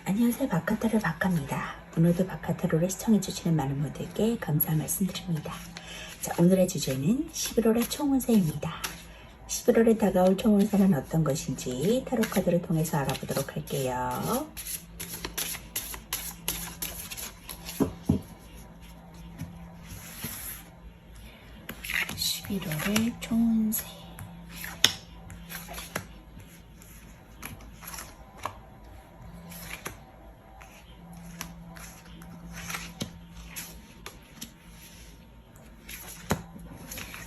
안녕하세요. 바카타로 바카입니다. 오늘도 바카타로를 시청해주시는 많은 분들께 감사 말씀드립니다. 자, 오늘의 주제는 11월의 총운세입니다. 11월에 다가올 총운세는 어떤 것인지 타로카드를 통해서 알아보도록 할게요. (11월의) 총운세.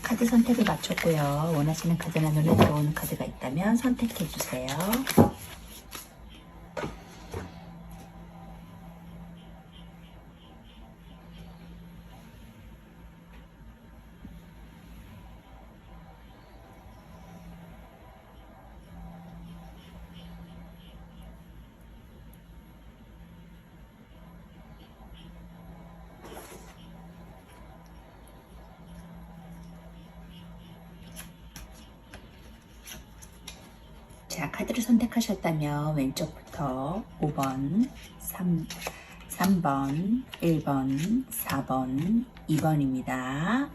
카드 선택을 마쳤고요. 원하시는 카드나 눈에 들어오는 카드가 있다면 선택해 주세요. 자, 카드를 선택하셨다면 왼쪽부터 5번, 3번, 1번, 4번, 2번입니다.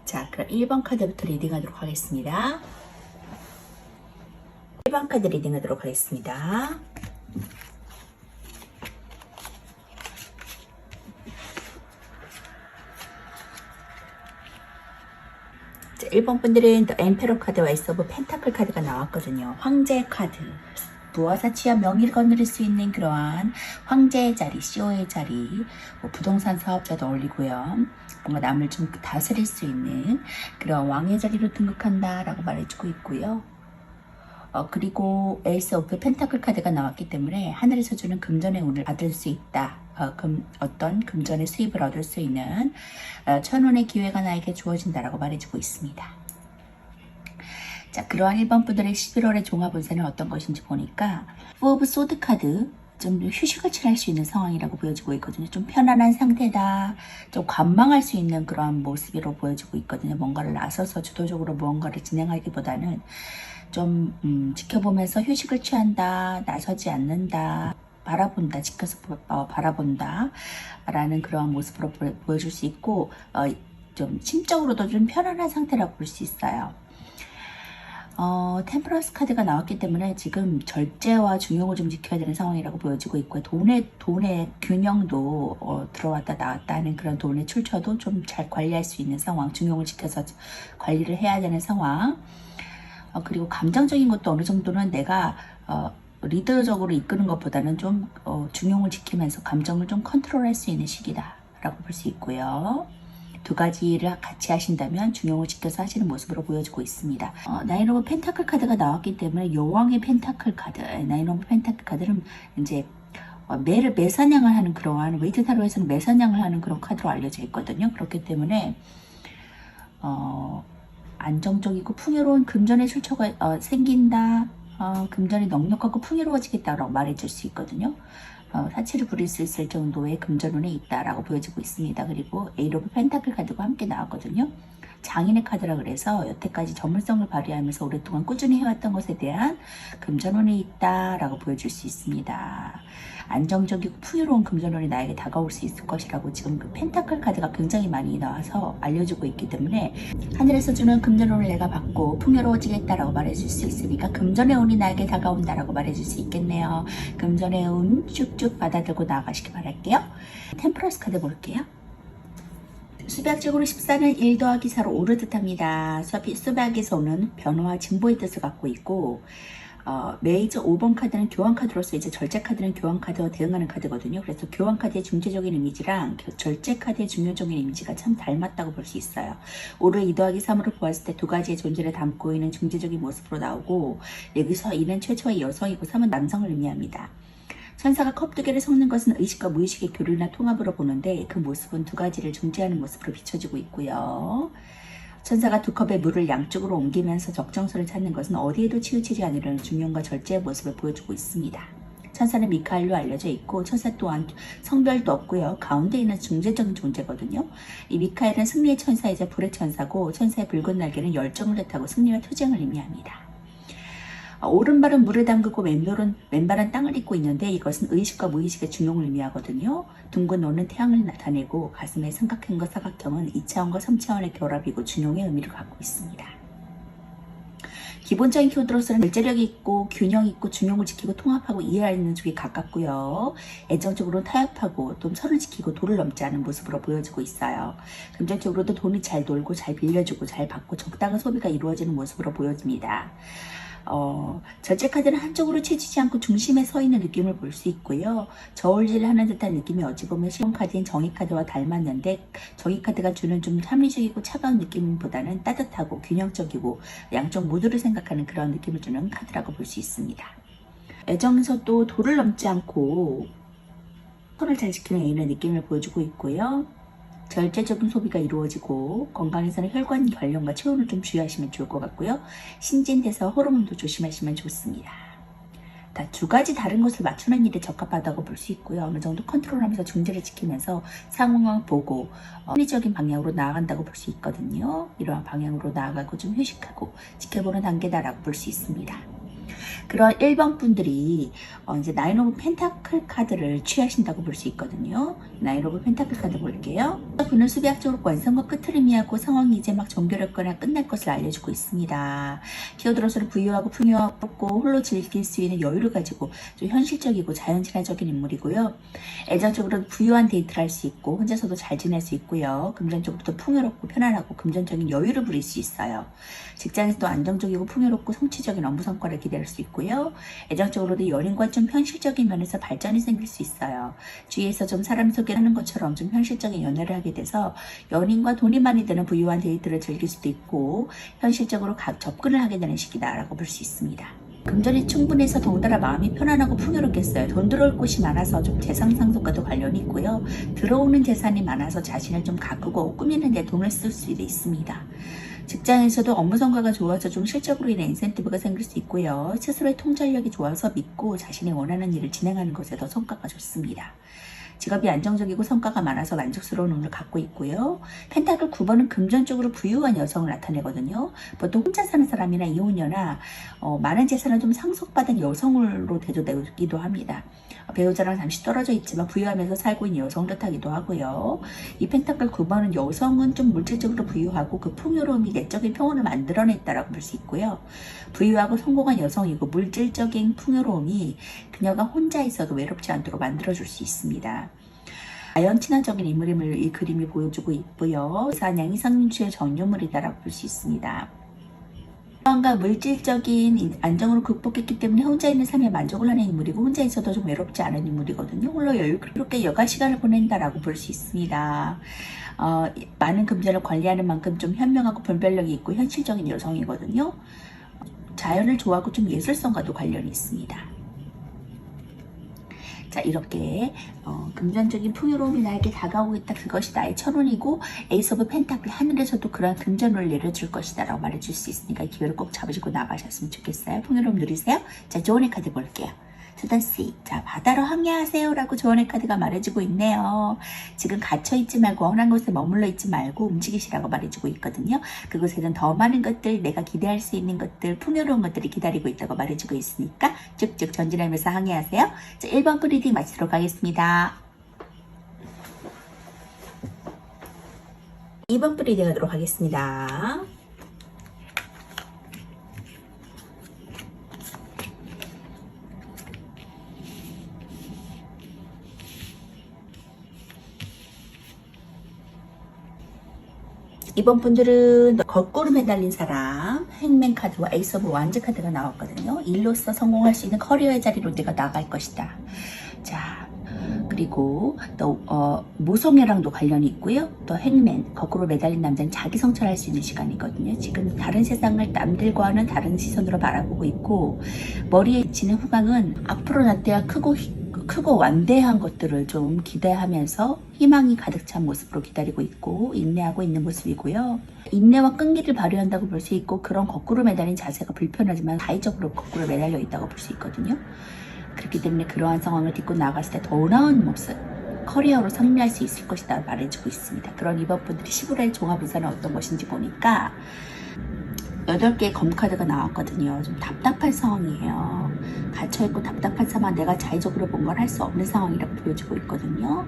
자, 그럼 1번 카드부터 리딩하도록 하겠습니다. 1번 카드 리딩하도록 하겠습니다. 자, 1번 분들은 더 엠페러 카드와 에이스 오브 펜타클 카드가 나왔거든요. 황제 카드. 부와사 치아 명의를 거느릴 수 있는 그러한 황제의 자리, CEO의 자리, 뭐 부동산 사업자도 어울리고요. 뭔가 남을 좀 다스릴 수 있는 그런 왕의 자리로 등극한다라고 말해주고 있고요. 그리고 에이스 오브 펜타클 카드가 나왔기 때문에 하늘에서 주는 금전의 운을 받을 수 있다. 어떤 금전의 수입을 얻을 수 있는 천운의 기회가 나에게 주어진다라고 말해주고 있습니다. 자, 그러한 1번 분들의 11월의 종합운세는 어떤 것인지 보니까 4 오브 소드 카드, 좀 휴식을 취할 수 있는 상황이라고 보여지고 있거든요. 좀 편안한 상태다. 좀 관망할 수 있는 그러한 모습으로 보여지고 있거든요. 뭔가를 나서서 주도적으로 무언가를 진행하기보다는 좀 지켜보면서 휴식을 취한다, 나서지 않는다, 바라본다, 지켜서 바라본다 라는 그런 모습으로 보여줄 수 있고 좀 심적으로도 좀 편안한 상태라고 볼 수 있어요. 템퍼런스 카드가 나왔기 때문에 지금 절제와 중용을 좀 지켜야 되는 상황이라고 보여지고 있고요. 돈의 균형도 들어왔다 나왔다 하는 그런 돈의 출처도 좀 잘 관리할 수 있는 상황, 중용을 지켜서 관리를 해야 되는 상황. 그리고 감정적인 것도 어느 정도는 내가 리더적으로 이끄는 것보다는 좀 중용을 지키면서 감정을 좀 컨트롤할 수 있는 시기다라고 볼 수 있고요. 두 가지를 같이 하신다면 중용을 지켜서 하시는 모습으로 보여지고 있습니다. 나인 오브 펜타클 카드가 나왔기 때문에 여왕의 펜타클 카드, 나인 오브 펜타클 카드는 이제 매사냥을 하는 그러한 웨이트 타로에서는 매사냥을 하는 그런 카드로 알려져 있거든요. 그렇기 때문에 안정적이고 풍요로운 금전의 출처가 생긴다. 금전이 넉넉하고 풍요로워지겠다라고 말해줄 수 있거든요. 사치를 부릴 수 있을 정도의 금전운에 있다라고 보여지고 있습니다. 그리고 에이 오브 펜타클 카드가 함께 나왔거든요. 장인의 카드라 그래서 여태까지 전문성을 발휘하면서 오랫동안 꾸준히 해왔던 것에 대한 금전운이 있다라고 보여줄 수 있습니다. 안정적이고 풍요로운 금전운이 나에게 다가올 수 있을 것이라고 지금 그 펜타클 카드가 굉장히 많이 나와서 알려주고 있기 때문에 하늘에서 주는 금전운을 내가 받고 풍요로워지겠다라고 말해줄 수 있으니까 금전의 운이 나에게 다가온다라고 말해줄 수 있겠네요. 금전의 운 쭉쭉 받아들고 나아가시기 바랄게요. 템퍼런스 카드 볼게요. 수백적으로 14는 1 더하기 4로 오르듯 합니다. 수백에서 오는 변화와 진보의 뜻을 갖고 있고 메이저 5번 카드는 교환 카드로서 이제 절제 카드는 교환 카드와 대응하는 카드거든요. 그래서 교환 카드의 중재적인 이미지랑 절제 카드의 중요적인 이미지가 참 닮았다고 볼 수 있어요. 5를 2 더하기 3으로 보았을 때 두 가지의 존재를 담고 있는 중재적인 모습으로 나오고 여기서 2는 최초의 여성이고 3은 남성을 의미합니다. 천사가 컵 두 개를 섞는 것은 의식과 무의식의 교류나 통합으로 보는데 그 모습은 두 가지를 중재하는 모습으로 비춰지고 있고요. 천사가 두 컵의 물을 양쪽으로 옮기면서 적정선을 찾는 것은 어디에도 치우치지 않으려는 중용과 절제의 모습을 보여주고 있습니다. 천사는 미카엘로 알려져 있고 천사 또한 성별도 없고요. 가운데 있는 중재적인 존재거든요. 이 미카엘은 승리의 천사이자 불의 천사고 천사의 붉은 날개는 열정을 뜻하고 승리와 투쟁을 의미합니다. 오른발은 물에 담그고 왼발은 땅을 잇고 있는데 이것은 의식과 무의식의 중용을 의미하거든요. 둥근 노는 태양을 나타내고 가슴의 삼각형과 사각형은 2차원과 3차원의 결합이고 중용의 의미를 갖고 있습니다. 기본적인 키워드로서는 절제력이 있고 균형 있고 중용을 지키고 통합하고 이해하는 쪽이 가깝고요. 애정적으로 타협하고 또 선을 지키고 도를 넘지 않은 모습으로 보여지고 있어요. 금전적으로도 돈이 잘 돌고 잘 빌려주고 잘 받고 적당한 소비가 이루어지는 모습으로 보여집니다. 절제 카드는 한쪽으로 치지지 않고 중심에 서 있는 느낌을 볼 수 있고요. 저울질하는 듯한 느낌이 어찌 보면 실용 카드인 정의 카드와 닮았는데 정의 카드가 주는 좀 합리적이고 차가운 느낌보다는 따뜻하고 균형적이고 양쪽 모두를 생각하는 그런 느낌을 주는 카드라고 볼 수 있습니다. 애정에서도 도를 넘지 않고 손을 잘 지키는 애인의 느낌을 보여주고 있고요. 절제적인 소비가 이루어지고 건강에서는 혈관 관련과 체온을 좀 주의하시면 좋을 것 같고요. 신진대사 호르몬도 조심하시면 좋습니다. 두 가지 다른 것을 맞추는 일에 적합하다고 볼 수 있고요. 어느 정도 컨트롤하면서 중재를 지키면서 상황을 보고 합리적인 방향으로 나아간다고 볼 수 있거든요. 이러한 방향으로 나아가고 좀 휴식하고 지켜보는 단계다라고 볼 수 있습니다. 그런 1번 분들이 이제 나인 오브 펜타클 카드를 취하신다고 볼 수 있거든요. 나인 오브 펜타클 카드 볼게요. 그는 수비학적으로 완성과 끝을 의미하고 상황이 이제 막 정결했거나 끝날 것을 알려주고 있습니다. 키워드로서는 부유하고 풍요롭고 홀로 즐길 수 있는 여유를 가지고 좀 현실적이고 자연친화적인 인물이고요. 애정적으로 부유한 데이트를 할 수 있고 혼자서도 잘 지낼 수 있고요. 금전적으로도 풍요롭고 편안하고 금전적인 여유를 부릴 수 있어요. 직장에서도 안정적이고 풍요롭고 성취적인 업무 성과를 기대할 수 있고요. 애정적으로도 연인과 좀 현실적인 면에서 발전이 생길 수 있어요. 주위에서 좀 사람 소개하는 것처럼 좀 현실적인 연애를 하게 돼서 연인과 돈이 많이 드는 부유한 데이트를 즐길 수도 있고 현실적으로 접근을 하게 되는 시기다라고 볼 수 있습니다. 금전이 충분해서 덩달아 마음이 편안하고 풍요롭겠어요. 돈 들어올 곳이 많아서 좀 재산 상속과도 관련이 있고요. 들어오는 재산이 많아서 자신을 좀 가꾸고 꾸미는 데 돈을 쓸 수도 있습니다. 직장에서도 업무 성과가 좋아서 좀 실적으로 인해 인센티브가 생길 수 있고요. 스스로의 통찰력이 좋아서 믿고 자신이 원하는 일을 진행하는 것에 더 성과가 좋습니다. 직업이 안정적이고 성과가 많아서 만족스러운 운을 갖고 있고요. 펜타클 9번은 금전적으로 부유한 여성을 나타내거든요. 보통 혼자 사는 사람이나 이혼녀나 많은 재산을 좀 상속받은 여성으로 대조되기도 합니다. 배우자랑 잠시 떨어져 있지만 부유하면서 살고 있는 여성을 뜻하기도 하고요. 이 펜타클 9번은 여성은 좀 물질적으로 부유하고 그 풍요로움이 내적인 평온을 만들어냈다라고 볼 수 있고요. 부유하고 성공한 여성이고 물질적인 풍요로움이 그녀가 혼자 있어도 외롭지 않도록 만들어줄 수 있습니다. 자연 친화적인 인물임을 이 그림이 보여주고 있고요. 사냥이 성민주의 전유물이다라고 볼 수 있습니다. 건강과 물질적인 안정으로 극복했기 때문에 혼자 있는 삶에 만족을 하는 인물이고 혼자 있어도 좀 외롭지 않은 인물이거든요. 홀로 여유롭게 여가 시간을 보낸다라고 볼 수 있습니다. 많은 금전을 관리하는 만큼 좀 현명하고 분별력이 있고 현실적인 여성이거든요. 자연을 좋아하고 좀 예술성과도 관련이 있습니다. 자, 이렇게 금전적인 풍요로움이 나에게 다가오고 있다. 그것이 나의 천운이고 에이스 오브 펜타클 하늘에서도 그러한 금전을 내려줄 것이다 라고 말해줄 수 있으니까 이 기회를 꼭 잡으시고 나가셨으면 좋겠어요. 풍요로움 누리세요. 자, 조언의 카드 볼게요. 수다씨, 자, 바다로 항해하세요 라고 조언의 카드가 말해주고 있네요. 지금 갇혀있지 말고 원한 곳에 머물러 있지 말고 움직이시라고 말해주고 있거든요. 그곳에는 더 많은 것들, 내가 기대할 수 있는 것들, 풍요로운 것들이 기다리고 있다고 말해주고 있으니까 쭉쭉 전진하면서 항해하세요. 자, 1번 리딩 마치도록 하겠습니다. 2번 리딩 하도록 하겠습니다. 이번 분들은 거꾸로 매달린 사람, 행맨 카드와 에이스 오브 완즈 카드가 나왔거든요. 일로서 성공할 수 있는 커리어의 자리로 내가 나갈 것이다. 자, 그리고 또 모성애랑도 관련이 있고요. 또 행맨, 거꾸로 매달린 남자는 자기 성찰할 수 있는 시간이거든요. 지금 다른 세상을 남들과는 다른 시선으로 바라보고 있고 머리에 비치는 후광은 앞으로 나태와 크고 완대한 것들을 좀 기대하면서 희망이 가득 찬 모습으로 기다리고 있고 인내하고 있는 모습이고요. 인내와 끈기를 발휘한다고 볼 수 있고 그런 거꾸로 매달린 자세가 불편하지만 사회적으로 거꾸로 매달려 있다고 볼 수 있거든요. 그렇기 때문에 그러한 상황을 딛고 나갔을 때 더 나은 모습, 커리어로 승리할 수 있을 것이다 말해주고 있습니다. 그런 이번 분들이 15일 종합운세는 어떤 것인지 보니까 8개의 검카드가 나왔거든요. 좀 답답한 상황이에요. 갇혀있고 답답한 상황, 내가 자의적으로 뭔가를 할 수 없는 상황이라고 보여주고 있거든요.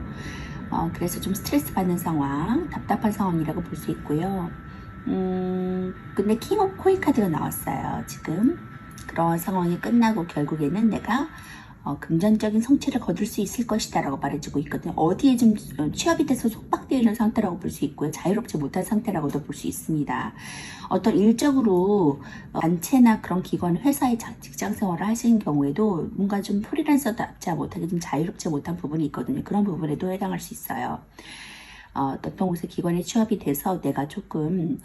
그래서 좀 스트레스 받는 상황, 답답한 상황이라고 볼 수 있고요. 근데 킹 오브 코인 카드가 나왔어요. 지금 그런 상황이 끝나고 결국에는 내가 금전적인 성취를 거둘 수 있을 것이다 라고 말해주고 있거든요. 어디에 좀 취업이 돼서 속박되어 있는 상태라고 볼 수 있고요. 자유롭지 못한 상태라고도 볼 수 있습니다. 어떤 일적으로 단체나 그런 기관, 회사의 직장 생활을 하시는 경우에도 뭔가 좀 프리랜서답지 못하게 좀 자유롭지 못한 부분이 있거든요. 그런 부분에도 해당할 수 있어요. 어떤 곳에 기관에 취업이 돼서 내가 조금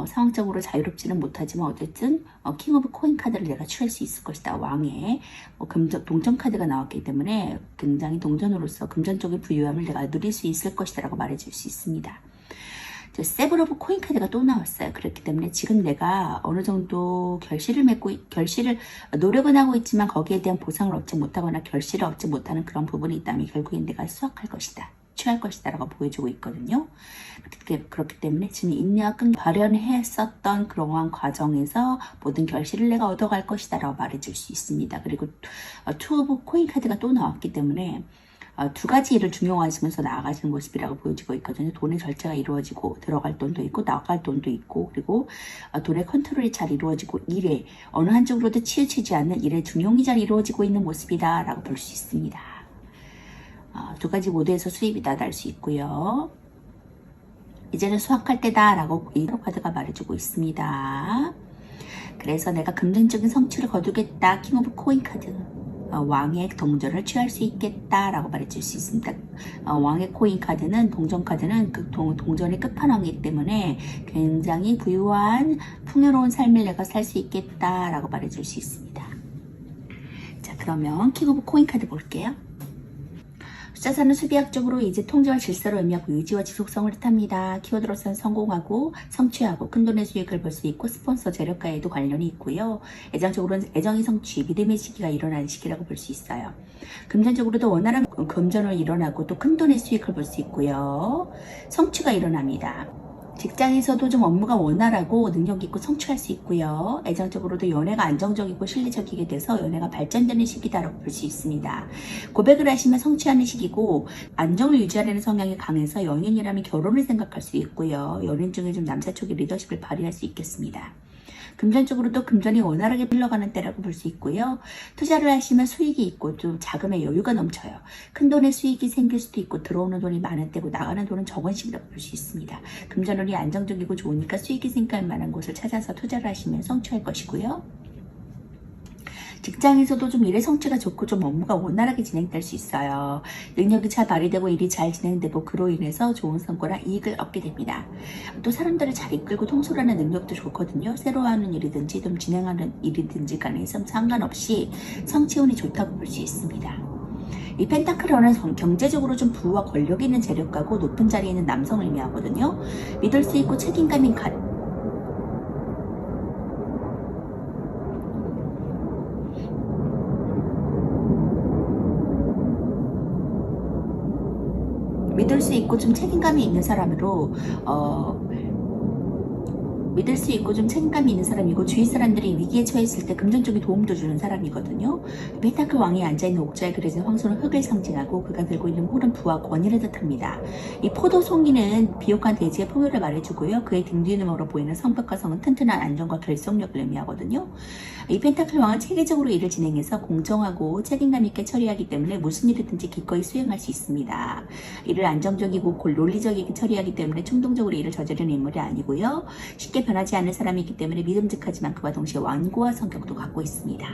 상황적으로 자유롭지는 못하지만 어쨌든 킹 오브 코인 카드를 내가 취할 수 있을 것이다. 왕의 동전 카드가 나왔기 때문에 굉장히 동전으로서 금전적인 부유함을 내가 누릴 수 있을 것이다 라고 말해줄 수 있습니다. 세븐 오브 코인 카드가 또 나왔어요. 그렇기 때문에 지금 내가 어느 정도 결실을 노력은 하고 있지만 거기에 대한 보상을 얻지 못하거나 결실을 얻지 못하는 그런 부분이 있다면 결국엔 내가 수확할 것이다. 취할 것이다 라고 보여주고 있거든요. 그렇기 때문에 지금 인내와 끈기 발현했었던 그러한 과정에서 모든 결실을 내가 얻어갈 것이다 라고 말해줄 수 있습니다. 그리고 투 오브 코인 카드가 또 나왔기 때문에 두 가지 일을 중용하시면서 나아가시는 모습이라고 보여지고 있거든요. 돈의 절차가 이루어지고 들어갈 돈도 있고 나갈 돈도 있고 그리고 돈의 컨트롤이 잘 이루어지고 일에 어느 한쪽으로도 치우치지 않는 일의 중용이 잘 이루어지고 있는 모습이다 라고 볼 수 있습니다. 두 가지 모두에서 수입이 날 수 있고요. 이제는 수확할 때다 라고 이 카드가 말해주고 있습니다. 그래서 내가 금전적인 성취를 거두겠다. 킹 오브 코인 카드. 왕의 동전을 취할 수 있겠다 라고 말해줄 수 있습니다. 왕의 코인 카드는 동전 카드는 그 동전의 끝판왕이기 때문에 굉장히 부유한 풍요로운 삶을 내가 살 수 있겠다 라고 말해줄 수 있습니다. 자, 그러면 킹 오브 코인 카드 볼게요. 숫자사는 수비학적으로 이제 통제와 질서를 의미하고 유지와 지속성을 뜻합니다. 키워드로서는 성공하고 성취하고 큰돈의 수익을 볼 수 있고 스폰서 재력가에도 관련이 있고요. 애정적으로는 애정의 성취, 믿음의 시기가 일어나는 시기라고 볼 수 있어요. 금전적으로도 원활한 금전을 일어나고 또 큰돈의 수익을 볼 수 있고요. 성취가 일어납니다. 직장에서도 좀 업무가 원활하고 능력 있고 성취할 수 있고요. 애정적으로도 연애가 안정적이고 실리적이게 돼서 연애가 발전되는 시기다라고 볼 수 있습니다. 고백을 하시면 성취하는 시기고 안정을 유지하려는 성향이 강해서 연인이라면 결혼을 생각할 수 있고요. 연인 중에 좀 남자 쪽의 리더십을 발휘할 수 있겠습니다. 금전적으로도 금전이 원활하게 흘러가는 때라고 볼 수 있고요. 투자를 하시면 수익이 있고 좀 자금의 여유가 넘쳐요. 큰 돈의 수익이 생길 수도 있고 들어오는 돈이 많은 때고 나가는 돈은 적은 시기라고 볼 수 있습니다. 금전운이 안정적이고 좋으니까 수익이 생길 만한 곳을 찾아서 투자를 하시면 성취할 것이고요. 직장에서도 좀 일의 성취가 좋고 좀 업무가 원활하게 진행될 수 있어요. 능력이 잘 발휘되고 일이 잘 진행되고 그로 인해서 좋은 성과나 이익을 얻게 됩니다. 또 사람들을 잘 이끌고 통솔하는 능력도 좋거든요. 새로 하는 일이든지 좀 진행하는 일이든지 간에 상관없이 성취운이 좋다고 볼 수 있습니다. 이 펜타클은 경제적으로 좀 부와 권력이 있는 재력가고 높은 자리에 있는 남성을 의미하거든요. 믿을 수 있고 책임감이 믿을 수 있고 좀 책임감이 있는 사람으로 믿을 수 있고 좀 책임감이 있는 사람이고 주위 사람들이 위기에 처했을 때 금전적인 도움도 주는 사람이거든요. 펜타클 왕이 앉아있는 옥자에 그려진 황소는 흙을 상징하고 그가 들고 있는 홀은 부와 권위를 뜻합니다. 이 포도 송이는 비옥한 대지의 풍요를 말해주고요. 그의 등 뒤으로 보이는 성벽과 성은 튼튼한 안정과 결속력을 의미하거든요. 이 펜타클 왕은 체계적으로 일을 진행해서 공정하고 책임감 있게 처리하기 때문에 무슨 일이든지 기꺼이 수행할 수 있습니다. 일을 안정적이고 논리적이게 처리하기 때문에 충동적으로 일을 저지르는 인물이 아니고요. 쉽게 변하지 않는 사람이기 때문에 믿음직하지만 그와 동시에 완고한 성격도 갖고 있습니다.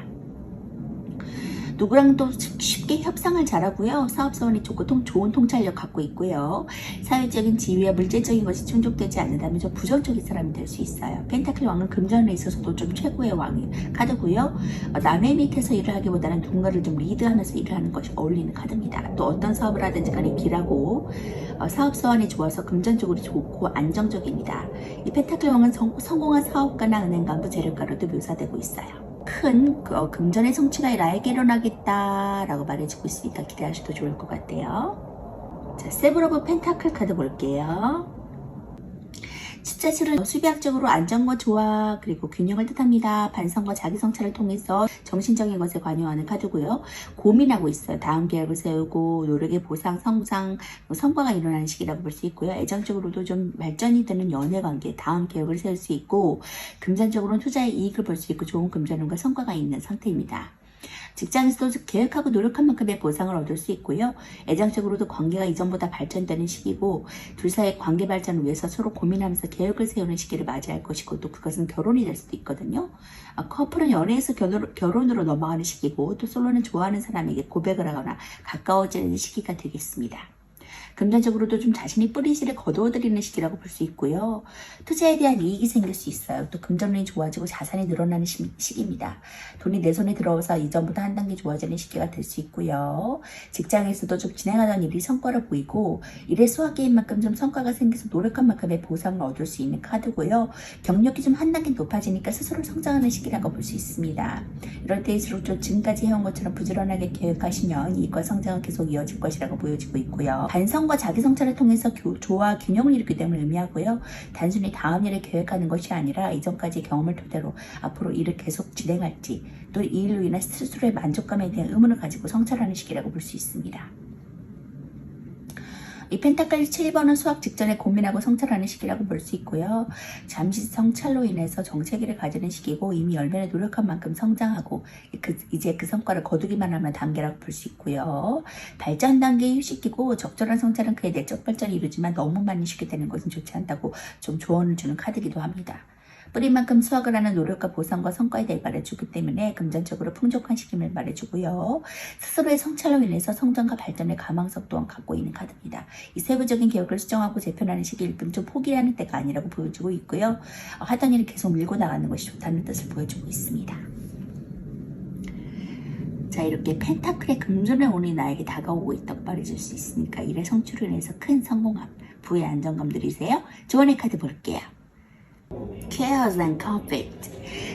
누구랑도 쉽게 협상을 잘하고요. 사업사원이 좋고 좋은 통찰력 갖고 있고요. 사회적인 지위와 물질적인 것이 충족되지 않는다면 좀 부정적인 사람이 될 수 있어요. 펜타클 왕은 금전에 있어서도 좀 최고의 왕의 카드고요. 남의 밑에서 일을 하기보다는 누군가를 좀 리드하면서 일을 하는 것이 어울리는 카드입니다. 또 어떤 사업을 하든지 간에 길하고 사업사원이 좋아서 금전적으로 좋고 안정적입니다. 이 펜타클 왕은 성공한 사업가나 은행 간부 재력가로도 묘사되고 있어요. 큰 금전의 성취가 나에게 일어나겠다라고 말해주고 있으니까 기대하셔도 좋을 것 같아요. 자, 세븐 오브 펜타클 카드 볼게요. 숫자수는 수비학적으로 안정과 조화 그리고 균형을 뜻합니다. 반성과 자기 성찰을 통해서 정신적인 것에 관여하는 카드고요. 고민하고 있어요. 다음 계획을 세우고 노력의 보상, 성장, 성과가 일어나는 시기라고 볼 수 있고요. 애정적으로도 좀 발전이 되는 연애관계, 다음 계획을 세울 수 있고 금전적으로는 투자의 이익을 볼 수 있고 좋은 금전운과 성과가 있는 상태입니다. 직장에서도 계획하고 노력한 만큼의 보상을 얻을 수 있고요. 애정적으로도 관계가 이전보다 발전되는 시기고 둘 사이의 관계 발전을 위해서 서로 고민하면서 계획을 세우는 시기를 맞이할 것이고 또 그것은 결혼이 될 수도 있거든요. 커플은 연애에서 결혼으로 넘어가는 시기고 또 솔로는 좋아하는 사람에게 고백을 하거나 가까워지는 시기가 되겠습니다. 금전적으로도 좀 자신이 뿌린 씨를 거두어들이는 시기라고 볼 수 있고요. 투자에 대한 이익이 생길 수 있어요. 또 금전운이 좋아지고 자산이 늘어나는 시기입니다. 돈이 내 손에 들어와서 이전보다 한 단계 좋아지는 시기가 될 수 있고요. 직장에서도 좀 진행하던 일이 성과를 보이고 일의 수학게임만큼 좀 성과가 생겨서 노력한 만큼의 보상을 얻을 수 있는 카드고요. 경력이 좀 한 단계 높아지니까 스스로 성장하는 시기라고 볼 수 있습니다. 이럴 때일수록 좀 지금까지 해온 것처럼 부지런하게 계획하시면 이익과 성장은 계속 이어질 것이라고 보여지고 있고요. 반성과 자기 성찰을 통해서 조화 균형을 이루기 때문에 의미하고요. 단순히 다음 일을 계획하는 것이 아니라 이전까지 경험을 토대로 앞으로 일을 계속 진행할지 또 이 일로 인한 스스로의 만족감에 대한 의문을 가지고 성찰하는 시기라고 볼 수 있습니다. 이 펜타클 7번은 수학 직전에 고민하고 성찰하는 시기라고 볼 수 있고요. 잠시 성찰로 인해서 정체기를 가지는 시기고 이미 열매를 노력한 만큼 성장하고 이제 그 성과를 거두기만 하면 단계라고 볼 수 있고요. 발전 단계의 휴식기고 적절한 성찰은 그의 내적 발전이 이루지만 너무 많이 쉬게 되는 것은 좋지 않다고 좀 조언을 주는 카드이기도 합니다. 뿌린 만큼 수확을 하는 노력과 보상과 성과에 대해 말해주기 때문에 금전적으로 풍족한 시기를 말해주고요. 스스로의 성찰로 인해서 성장과 발전의 가망석 또한 갖고 있는 카드입니다. 이 세부적인 계획을 수정하고 재편하는 시기일 뿐 좀 포기하는 때가 아니라고 보여주고 있고요. 하던 일을 계속 밀고 나가는 것이 좋다는 뜻을 보여주고 있습니다. 자, 이렇게 펜타클의 금전의 운이 나에게 다가오고 있다고 말해줄 수 있으니까 일의 성취로 인해서 큰 성공함, 부의 안정감 누리세요. 조언의 카드 볼게요. Chaos and conflict.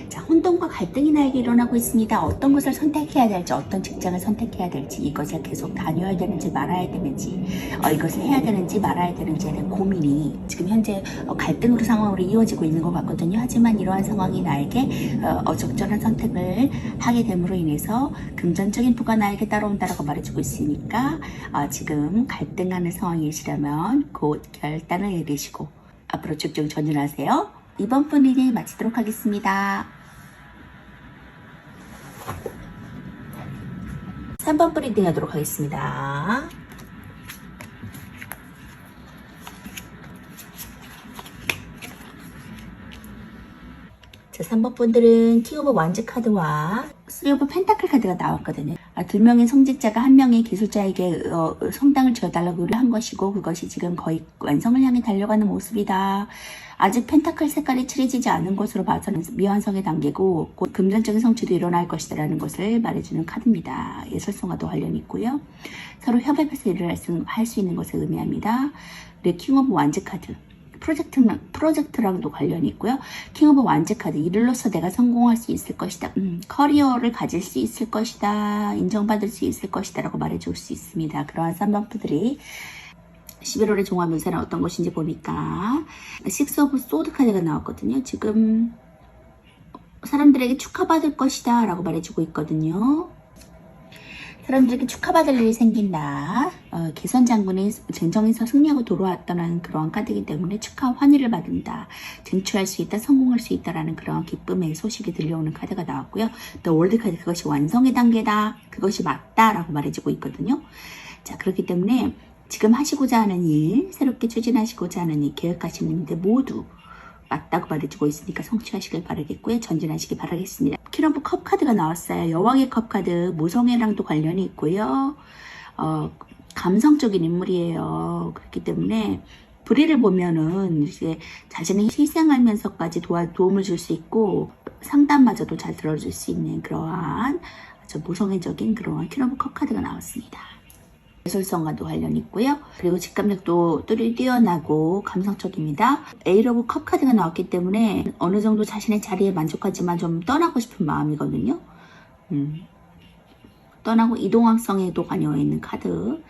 자, 혼돈과 갈등이 나에게 일어나고 있습니다. 어떤 것을 선택해야 될지, 어떤 직장을 선택해야 될지, 이것을 계속 다녀야 되는지 말아야 되는지, 이것을 해야 되는지 말아야 되는지에 대한 고민이 지금 현재 갈등으로 상황으로 이어지고 있는 것 같거든요. 하지만 이러한 상황이 나에게 적절한 선택을 하게 됨으로 인해서 금전적인 부가 나에게 따라온다라고 말해주고 있으니까 지금 갈등하는 상황이시라면 곧 결단을 내리시고 앞으로 쭉쭉 전진하세요. 이번 분 리딩 마치도록 하겠습니다. 3번 분 리딩 하도록 하겠습니다. 자, 3번 분들은 킹 오브 완즈 카드와 3 오브 펜타클 카드가 나왔거든요. 2명의 성직자가 1명의 기술자에게 성당을 지어달라고 한 것이고 그것이 지금 거의 완성을 향해 달려가는 모습이다. 아직 펜타클 색깔이 칠해지지 않은 것으로 봐서는 미완성의 단계고 곧 금전적인 성취도 일어날 것이다라는 것을 말해주는 카드입니다. 예술성과도 관련이 있고요. 서로 협업해서 일을 할 수 있는 것을 의미합니다. 그리고 킹 오브 완즈 카드. 프로젝트랑도 관련이 있고요. 킹 오브 완즈 카드. 일로서 내가 성공할 수 있을 것이다. 커리어를 가질 수 있을 것이다. 인정받을 수 있을 것이다. 라고 말해줄 수 있습니다. 그러한 쌍방푸들이 11월의 종합運勢는 어떤 것인지 보니까 6 오브 소드 카드가 나왔거든요. 지금 사람들에게 축하받을 것이다. 라고 말해주고 있거든요. 사람들에게 축하받을 일이 생긴다. 개선 장군이 쟁정에서 승리하고 돌아왔다는 그러한 카드이기 때문에 축하 환희를 받는다. 쟁취할 수 있다, 성공할 수 있다라는 그런 기쁨의 소식이 들려오는 카드가 나왔고요. 또 월드 카드, 그것이 완성의 단계다. 그것이 맞다라고 말해주고 있거든요. 자, 그렇기 때문에 지금 하시고자 하는 일, 새롭게 추진하시고자 하는 일, 계획하시는 일들 모두 맞다고 말해주고 있으니까 성취하시길 바라겠고요. 전진하시길 바라겠습니다. 킹 오브 컵 카드가 나왔어요. 여왕의 컵 카드, 모성애랑도 관련이 있고요. 감성적인 인물이에요. 그렇기 때문에 불의를 보면은 이제 자신이 희생하면서까지 도움을 줄 수 있고 상담마저도 잘 들어줄 수 있는 그러한 아주 모성애적인 그러한 킹 오브 컵 카드가 나왔습니다. 예술성과도 관련이 있고요. 그리고 직감력도 뛰어나고 감성적입니다. 에이트 오브 컵 카드가 나왔기 때문에 어느 정도 자신의 자리에 만족하지만 좀 떠나고 싶은 마음이거든요. 떠나고 이동성에도 관여해 있는 카드.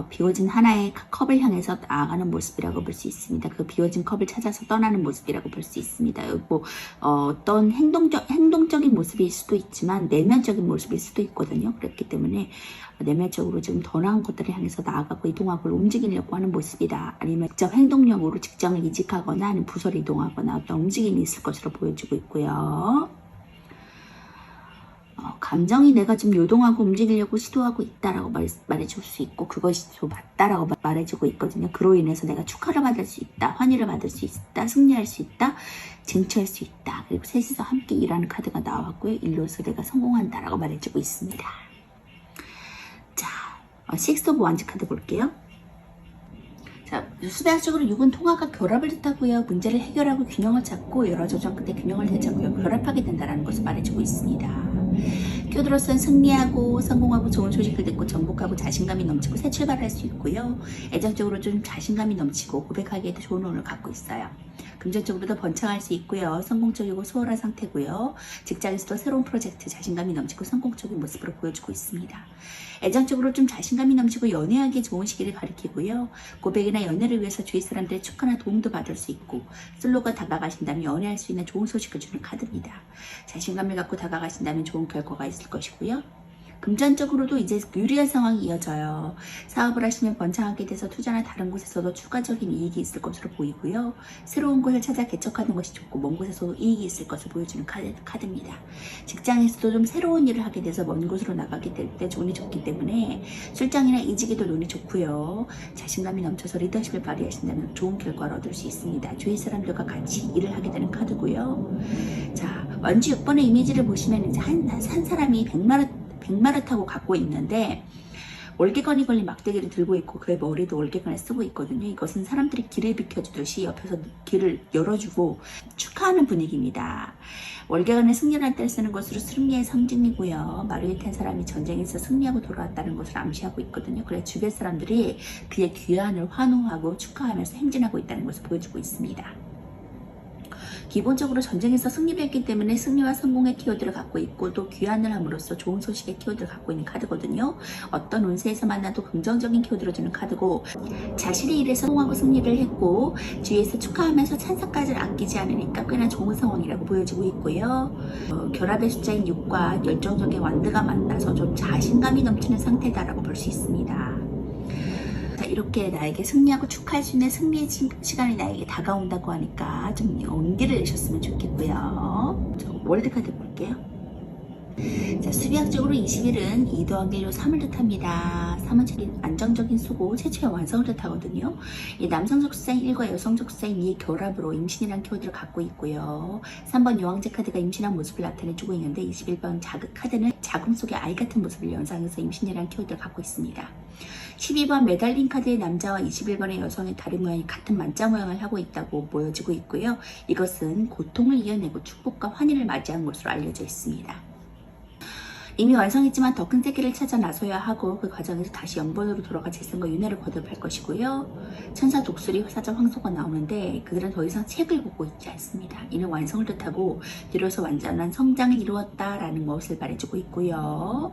비워진 하나의 컵을 향해서 나아가는 모습이라고 볼 수 있습니다. 그 비워진 컵을 찾아서 떠나는 모습이라고 볼 수 있습니다. 뭐 어떤 행동적인 모습일 수도 있지만 내면적인 모습일 수도 있거든요. 그렇기 때문에 내면적으로 지금 더 나은 것들을 향해서 나아가고 이동하고 움직이려고 하는 모습이다. 아니면 직접 행동력으로 직장을 이직하거나 아니면 부서를 이동하거나 어떤 움직임이 있을 것으로 보여지고 있고요. 감정이 내가 좀 요동하고 움직이려고 시도하고 있다라고 말해줄 수 있고 그것이 좀 맞다라고 말해주고 있거든요. 그로 인해서 내가 축하를 받을 수 있다, 환희를 받을 수 있다, 승리할 수 있다, 쟁취할 수 있다. 그리고 셋이서 함께 일하는 카드가 나왔고요. 일로서 내가 성공한다라고 말해주고 있습니다. 자, 식스 오브 원즈 카드 볼게요. 자, 수배학적으로 6은 통화가 결합을 뜻하고요. 문제를 해결하고 균형을 찾고 여러 조정 끝에 균형을 되찾고요. 결합하게 된다는 것을 말해주고 있습니다. 키워드로서는 승리하고 성공하고 좋은 소식을 듣고 정복하고 자신감이 넘치고 새 출발할 수 있고요. 애정적으로 좀 자신감이 넘치고 고백하기에도 좋은 운을 갖고 있어요. 금전적으로도 번창할 수 있고요. 성공적이고 수월한 상태고요. 직장에서도 새로운 프로젝트 자신감이 넘치고 성공적인 모습으로 보여주고 있습니다. 애정적으로 좀 자신감이 넘치고 연애하기에 좋은 시기를 가리키고요. 고백이나 연애를 위해서 주위 사람들의 축하나 도움도 받을 수 있고 솔로가 다가가신다면 연애할 수 있는 좋은 소식을 주는 카드입니다. 자신감을 갖고 다가가신다면 좋은 결과가 있을 것이고요. 금전적으로도 이제 유리한 상황이 이어져요. 사업을 하시면 번창하게 돼서 투자나 다른 곳에서도 추가적인 이익이 있을 것으로 보이고요. 새로운 곳을 찾아 개척하는 것이 좋고 먼 곳에서도 이익이 있을 것을 보여주는 카드입니다. 직장에서도 좀 새로운 일을 하게 돼서 먼 곳으로 나가게 될 때 운이 좋기 때문에 출장이나 이직에도 운이 좋고요. 자신감이 넘쳐서 리더십을 발휘하신다면 좋은 결과를 얻을 수 있습니다. 주위 사람들과 같이 일을 하게 되는 카드고요. 자, 원주 6번의 이미지를 보시면 이제 한 사람이 100마를 타고 갖고 있는데 월계관이 걸린 막대기를 들고 있고 그의 머리도 월계관을 쓰고 있거든요. 이것은 사람들이 길을 비켜주듯이 옆에서 길을 열어주고 축하하는 분위기입니다. 월계관을 승리할 때 쓰는 것으로 승리의 상징이고요. 말을 탄 사람이 전쟁에서 승리하고 돌아왔다는 것을 암시하고 있거든요. 그래서 주변 사람들이 그의 귀환을 환호하고 축하하면서 행진하고 있다는 것을 보여주고 있습니다. 기본적으로 전쟁에서 승리를 했기 때문에 승리와 성공의 키워드를 갖고 있고 또 귀환을 함으로써 좋은 소식의 키워드를 갖고 있는 카드거든요. 어떤 운세에서 만나도 긍정적인 키워드를 주는 카드고 자신의 일에서 성공하고 승리를 했고 주위에서 축하하면서 찬사까지 아끼지 않으니까 꽤나 좋은 상황이라고 보여지고 있고요. 결합의 숫자인 6과 열정적인 완드가 만나서 좀 자신감이 넘치는 상태다라고 볼 수 있습니다. 이렇게 나에게 승리하고 축하할 수 있는 승리의 시간이 나에게 다가온다고 하니까 좀 용기를 내셨으면 좋겠고요. 월드카드 볼게요. 자, 수비학적으로 20일은 2 더하기 1로 3을 뜻합니다. 3은 안정적인 수고, 최초의 완성을 뜻하거든요. 이 남성적 숫자인 1과 여성적 숫자인 2의 결합으로 임신이라는 키워드를 갖고 있고요. 3번 여왕제 카드가 임신한 모습을 나타내주고 있는데 21번 자극 카드는 자궁 속의 아이 같은 모습을 연상해서 임신이라는 키워드를 갖고 있습니다. 12번 매달린 카드의 남자와 21번의 여성의 다리 모양이 같은 만자 모양을 하고 있다고 보여지고 있고요. 이것은 고통을 이겨내고 축복과 환희를 맞이한 것으로 알려져 있습니다. 이미 완성했지만 더 큰 세계를 찾아 나서야 하고 그 과정에서 다시 영번으로 돌아가 재성과 윤회를 거듭할 것이고요. 천사 독수리 사자 황소가 나오는데 그들은 더 이상 책을 보고 있지 않습니다. 이는 완성을 뜻하고 비로소 완전한 성장을 이루었다라는 것을 말해주고 있고요.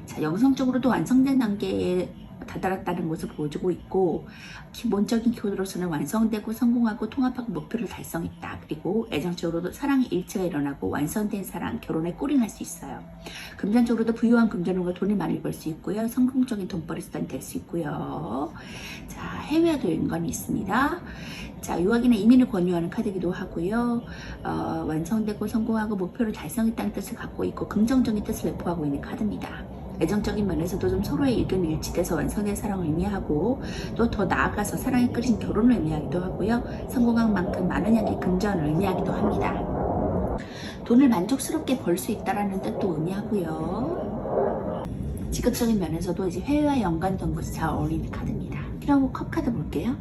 자, 영성적으로도 완성된 단계에 다다랐다는 것을 보여주고 있고 기본적인 키워드로서는 완성되고 성공하고 통합하고 목표를 달성했다. 그리고 애정적으로도 사랑의 일치가 일어나고 완성된 사랑, 결혼에 꼴이 날 수 있어요. 금전적으로도 부유한 금전운과 돈을 많이 벌 수 있고요. 성공적인 돈벌이 수단이 될 수 있고요. 자, 해외와도 연관이 있습니다. 자, 유학이나 이민을 권유하는 카드이기도 하고요. 완성되고 성공하고 목표를 달성했다는 뜻을 갖고 있고 긍정적인 뜻을 내포하고 있는 카드입니다. 애정적인 면에서도 좀 서로의 의견이 일치돼서 완성된 사랑을 의미하고 또 더 나아가서 사랑에 끓인 결혼을 의미하기도 하고요. 성공한 만큼 많은 양의 금전을 의미하기도 합니다. 돈을 만족스럽게 벌 수 있다는 뜻도 의미하고요. 직업적인 면에서도 이제 해외와 연관된 것이 잘 어울리는 카드입니다. 필요하고 컵 카드 볼게요.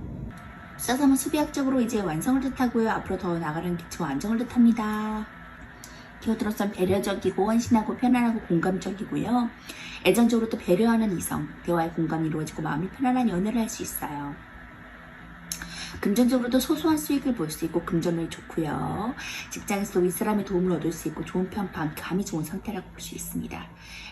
숫자 3은 수비학적으로 이제 완성을 뜻하고요. 앞으로 더 나가는 기초 안정을 뜻합니다. 히어드로스는 배려적이고 헌신하고 편안하고 공감적이고요. 애정적으로 또 배려하는 이성, 대화의 공감이 이루어지고 마음이 편안한 연애를 할 수 있어요. 금전적으로도 소소한 수익을 볼 수 있고 금전운이 좋고요. 직장에서도 윗사람의 도움을 얻을 수 있고 좋은 평판, 감이 좋은 상태라고 볼 수 있습니다.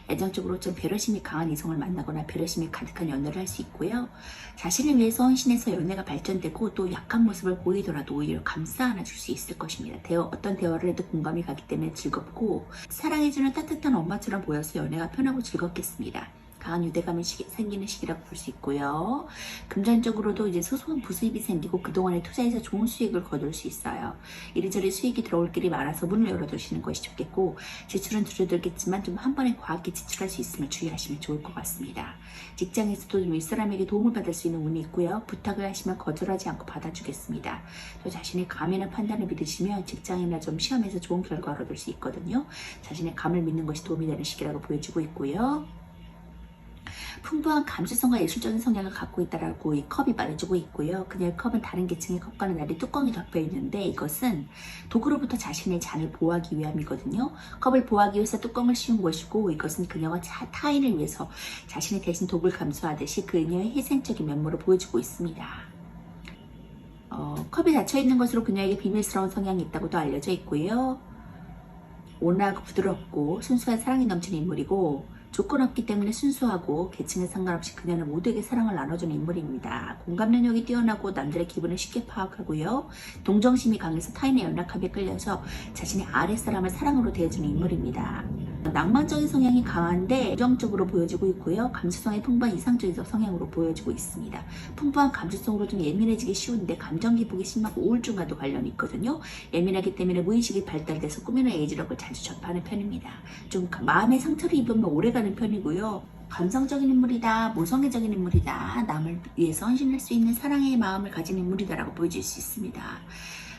애정적으로 좀 배려심이 강한 이성을 만나거나 배려심이 가득한 연애를 할 수 있고요. 자신을 위해서 헌신해서 연애가 발전되고 또 약한 모습을 보이더라도 오히려 감싸 안아줄 수 있을 것입니다. 어떤 대화를 해도 공감이 가기 때문에 즐겁고 사랑해주는 따뜻한 엄마처럼 보여서 연애가 편하고 즐겁겠습니다. 강한 유대감이 생기는 시기라고 볼 수 있고요. 금전적으로도 이제 소소한 부수입이 생기고 그동안에 투자해서 좋은 수익을 거둘 수 있어요. 이리저리 수익이 들어올 길이 많아서 문을 열어두시는 것이 좋겠고 지출은 줄어들겠지만 좀 한 번에 과하게 지출할 수 있으면 주의하시면 좋을 것 같습니다. 직장에서도 윗사람에게 도움을 받을 수 있는 운이 있고요. 부탁을 하시면 거절하지 않고 받아주겠습니다. 또 자신의 감이나 판단을 믿으시면 직장이나 좀 시험에서 좋은 결과를 얻을 수 있거든요. 자신의 감을 믿는 것이 도움이 되는 시기라고 보여지고 있고요. 풍부한 감수성과 예술적인 성향을 갖고 있다라고 이 컵이 말해주고 있고요. 그녀의 컵은 다른 계층의 컵과는 달리 뚜껑이 덮여 있는데 이것은 독으로부터 자신의 잔을 보호하기 위함이거든요. 컵을 보호하기 위해서 뚜껑을 씌운 것이고 이것은 그녀가 타인을 위해서 자신이 대신 독을 감수하듯이 그녀의 희생적인 면모를 보여주고 있습니다. 컵이 닫혀있는 것으로 그녀에게 비밀스러운 성향이 있다고도 알려져 있고요. 온화하고 부드럽고 순수한 사랑이 넘치는 인물이고 조건 없기 때문에 순수하고 계층에 상관없이 그녀는 모두에게 사랑을 나눠주는 인물입니다. 공감 능력이 뛰어나고 남들의 기분을 쉽게 파악하고요. 동정심이 강해서 타인의 연락함에 끌려서 자신의 아랫사람을 사랑으로 대해주는 인물입니다. 낭만적인 성향이 강한데 긍정적으로 보여지고 있고요. 감수성이 풍부한 이상적인 성향으로 보여지고 있습니다. 풍부한 감수성으로 좀 예민해지기 쉬운데 감정 기복이 심하고 우울증과도 관련이 있거든요. 예민하기 때문에 무의식이 발달돼서 꿈이나 예지력을 자주 접하는 편입니다. 좀 마음의 상처를 입으면 오래가는 편이고요. 감성적인 인물이다, 모성애적인 인물이다, 남을 위해서 헌신할 수 있는 사랑의 마음을 가진 인물이다라고 보여질 수 있습니다.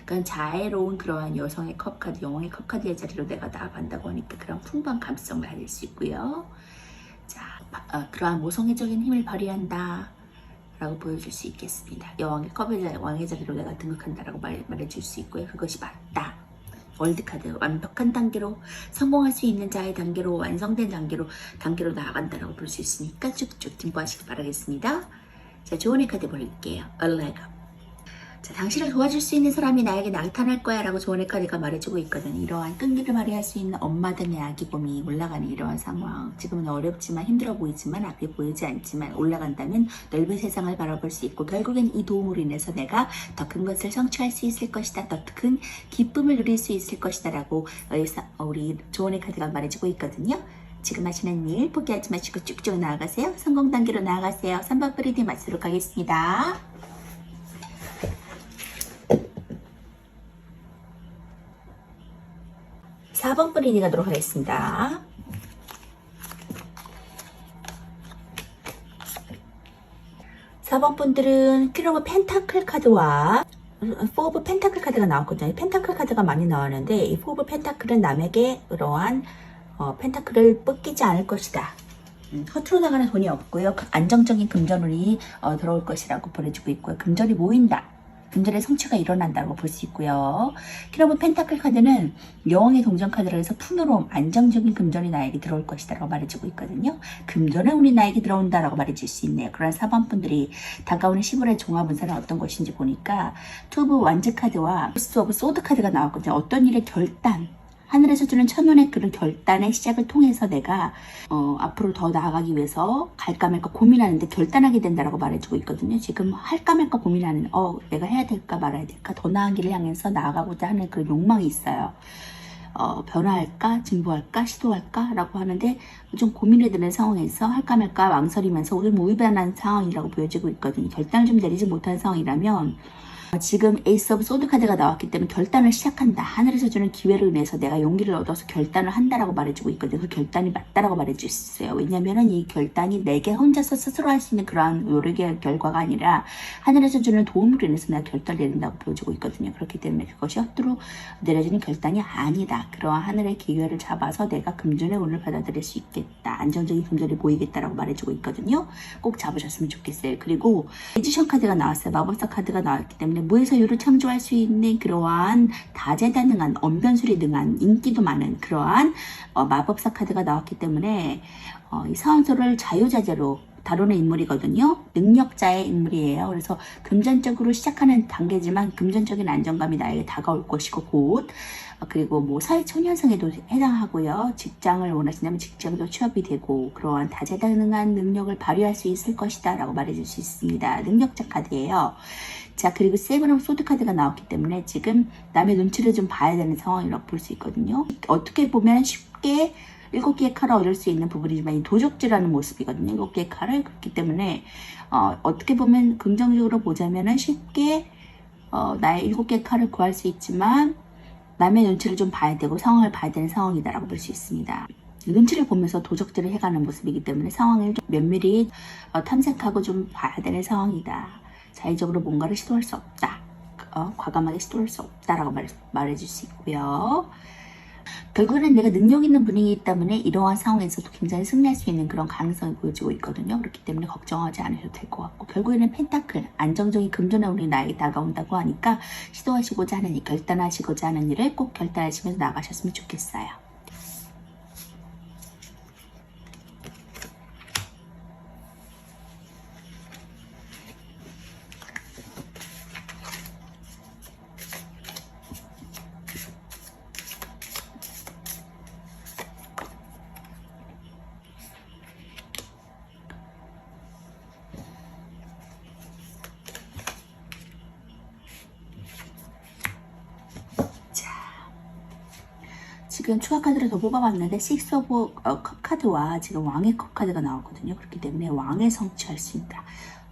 그러니까 자애로운 그러한 여성의 컵카드, 영웅의 컵카드의 자리로 내가 나아간다고 하니까 그런 풍부한 감성을 가질 수 있고요. 자, 그러한 모성애적인 힘을 발휘한다 라고 보여줄 수 있겠습니다. 여왕의 컵의 왕의 자리로 내가 등극한다라고 말해줄 수 있고요. 그것이 맞다. 월드카드, 완벽한 단계로 성공할 수 있는 자의 단계로 완성된 단계로 나아간다라고 볼 수 있으니까 쭉쭉 진보하시기 바라겠습니다. 자, 조언의 카드 볼게요. 알레가. 자, 당신을 도와줄 수 있는 사람이 나에게 나타날 거야 라고 조언의 카드가 말해주고 있거든요. 이러한 끈기를 발휘할 수 있는 엄마 등의 아기곰이 올라가는 이러한 상황. 지금은 어렵지만 힘들어 보이지만 앞에 보이지 않지만 올라간다면 넓은 세상을 바라볼 수 있고 결국엔 이 도움으로 인해서 내가 더 큰 것을 성취할 수 있을 것이다. 더 큰 기쁨을 누릴 수 있을 것이다 라고 우리 조언의 카드가 말해주고 있거든요. 지금 하시는 일 포기하지 마시고 쭉쭉 나아가세요. 성공 단계로 나아가세요. 3번 프리딩 맞추도록 하겠습니다. 4번 프리딩 가도록 하겠습니다. 4번 분들은 퀸 오브 펜타클 카드와 4 오브 펜타클 카드가 나왔거든요. 펜타클 카드가 많이 나왔는데 이 4 오브 펜타클은 남에게 그러한 펜타클을 뺏기지 않을 것이다. 허투루 나가는 돈이 없고요. 안정적인 금전운이 들어올 것이라고 보내주고 있고요. 금전이 모인다. 금전의 성취가 일어난다고 볼 수 있고요. 퀸 오브 펜타클 카드는 여왕의 동전 카드라 해서 풍요로움, 안정적인 금전이 나에게 들어올 것이다 라고 말해주고 있거든요. 금전의 운이 나에게 들어온다 라고 말해줄 수 있네요. 그런 4번 분들이 다가오는 10월의 종합운세는 어떤 것인지 보니까 투 오브 완즈 카드와 에이스 오브 소드 카드가 나왔거든요. 어떤 일의 결단, 하늘에서 주는 첫눈의 그런 결단의 시작을 통해서 내가 앞으로 더 나아가기 위해서 갈까 말까 고민하는데 결단하게 된다라고 말해주고 있거든요. 지금 할까 말까 고민하는 내가 해야 될까 말아야 될까 더 나은 길을 향해서 나아가고자 하는 그런 욕망이 있어요. 변화할까 진보할까 시도할까 라고 하는데 좀 고민이 드는 상황에서 할까 말까 망설이면서 오늘 무의반한 상황이라고 보여지고 있거든요. 결단을 좀 내리지 못한 상황이라면 지금 에이스 오브 소드 카드가 나왔기 때문에 결단을 시작한다. 하늘에서 주는 기회를 인해서 내가 용기를 얻어서 결단을 한다라고 말해주고 있거든요. 그 결단이 맞다라고 말해줄 수 있어요. 왜냐면은 이 결단이 내게 혼자서 스스로 할 수 있는 그러한 노력의 결과가 아니라 하늘에서 주는 도움으로 인해서 내가 결단을 내린다고 보여주고 있거든요. 그렇기 때문에 그것이 허투루 내려지는 결단이 아니다. 그러한 하늘의 기회를 잡아서 내가 금전의 운을 받아들일 수 있겠다. 안정적인 금전이 보이겠다라고 말해주고 있거든요. 꼭 잡으셨으면 좋겠어요. 그리고 매지션 카드가 나왔어요. 마법사 카드가 나왔기 때문에 무에서 유를 창조할 수 있는 그러한 다재다능한, 언변술이 능한, 인기도 많은 그러한 마법사 카드가 나왔기 때문에 이 사원소를 자유자재로 다루는 인물이거든요. 능력자의 인물이에요. 그래서 금전적으로 시작하는 단계지만 금전적인 안정감이 나에게 다가올 것이고 곧 그리고 뭐 사회초년생에도 해당하고요. 직장을 원하신다면 직장도 취업이 되고 그러한 다재다능한 능력을 발휘할 수 있을 것이다 라고 말해줄 수 있습니다. 능력자 카드예요. 자, 그리고 세븐 오브 소드 카드가 나왔기 때문에 지금 남의 눈치를 좀 봐야 되는 상황이라고 볼 수 있거든요. 어떻게 보면 쉽게 7개의 칼을 얻을 수 있는 부분이지만 이 도적질하는 모습이거든요. 7개의 칼을. 그렇기 때문에 어떻게 보면 긍정적으로 보자면 쉽게 나의 7개의 칼을 구할 수 있지만 남의 눈치를 좀 봐야 되고 상황을 봐야 되는 상황이다라고 볼 수 있습니다. 눈치를 보면서 도적질을 해가는 모습이기 때문에 상황을 좀 면밀히 탐색하고 좀 봐야 되는 상황이다. 자의적으로 뭔가를 시도할 수 없다. 과감하게 시도할 수 없다라고 말해줄 수 있고요. 결국에는 내가 능력 있는 분이기 때문에 이러한 상황에서도 굉장히 승리할 수 있는 그런 가능성이 보여지고 있거든요. 그렇기 때문에 걱정하지 않으셔도 될 것 같고 결국에는 펜타클, 안정적인 금전의 운이 나에게 다가온다고 하니까 시도하시고자 하는 일, 결단하시고자 하는 일을 꼭 결단하시면서 나가셨으면 좋겠어요. 지금 추가 카드를 더 뽑아봤는데 6 오브 컵 카드와 지금 왕의 컵 카드가 나왔거든요. 그렇기 때문에 왕의 성취할 수 있다.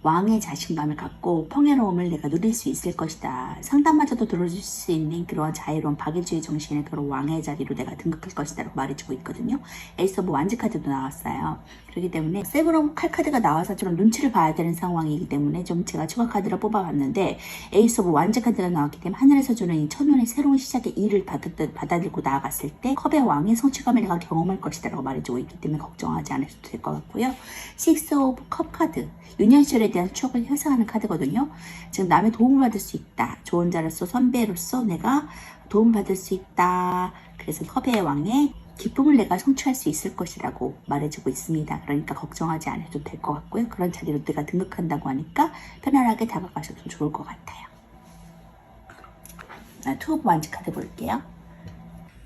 왕의 자신감을 갖고 평화로움을 내가 누릴 수 있을 것이다. 상담마저도 들어줄 수 있는 그러한 자유로운 박애주의 정신의 그런 왕의 자리로 내가 등극할 것이다 라고 말해주고 있거든요. 에이스 오브 완즈 카드도 나왔어요. 그렇기 때문에 세븐 오브 칼 카드가 나와서 좀 눈치를 봐야 되는 상황이기 때문에 좀 제가 추가 카드를 뽑아봤는데 에이스 오브 완즈 카드가 나왔기 때문에 하늘에서 주는 이 천년의 새로운 시작의 일을 받아들고 나아갔을 때 컵의 왕의 성취감을 내가 경험할 것이다 라고 말해주고 있기 때문에 걱정하지 않으셔도 될 것 같고요. 6 오브 컵 카드, 유년 시절에 대한 추억을 회상하는 카드거든요. 지금 남의 도움을 받을 수 있다. 좋은 자로서 선배로서 내가 도움을 받을 수 있다. 그래서 컵의 왕의 기쁨을 내가 성취할 수 있을 것이라고 말해주고 있습니다. 그러니까 걱정하지 않아도 될 것 같고요. 그런 자리로 내가 등극한다고 하니까 편안하게 다가가셔도 좋을 것 같아요. 투 오브 완즈 카드 볼게요.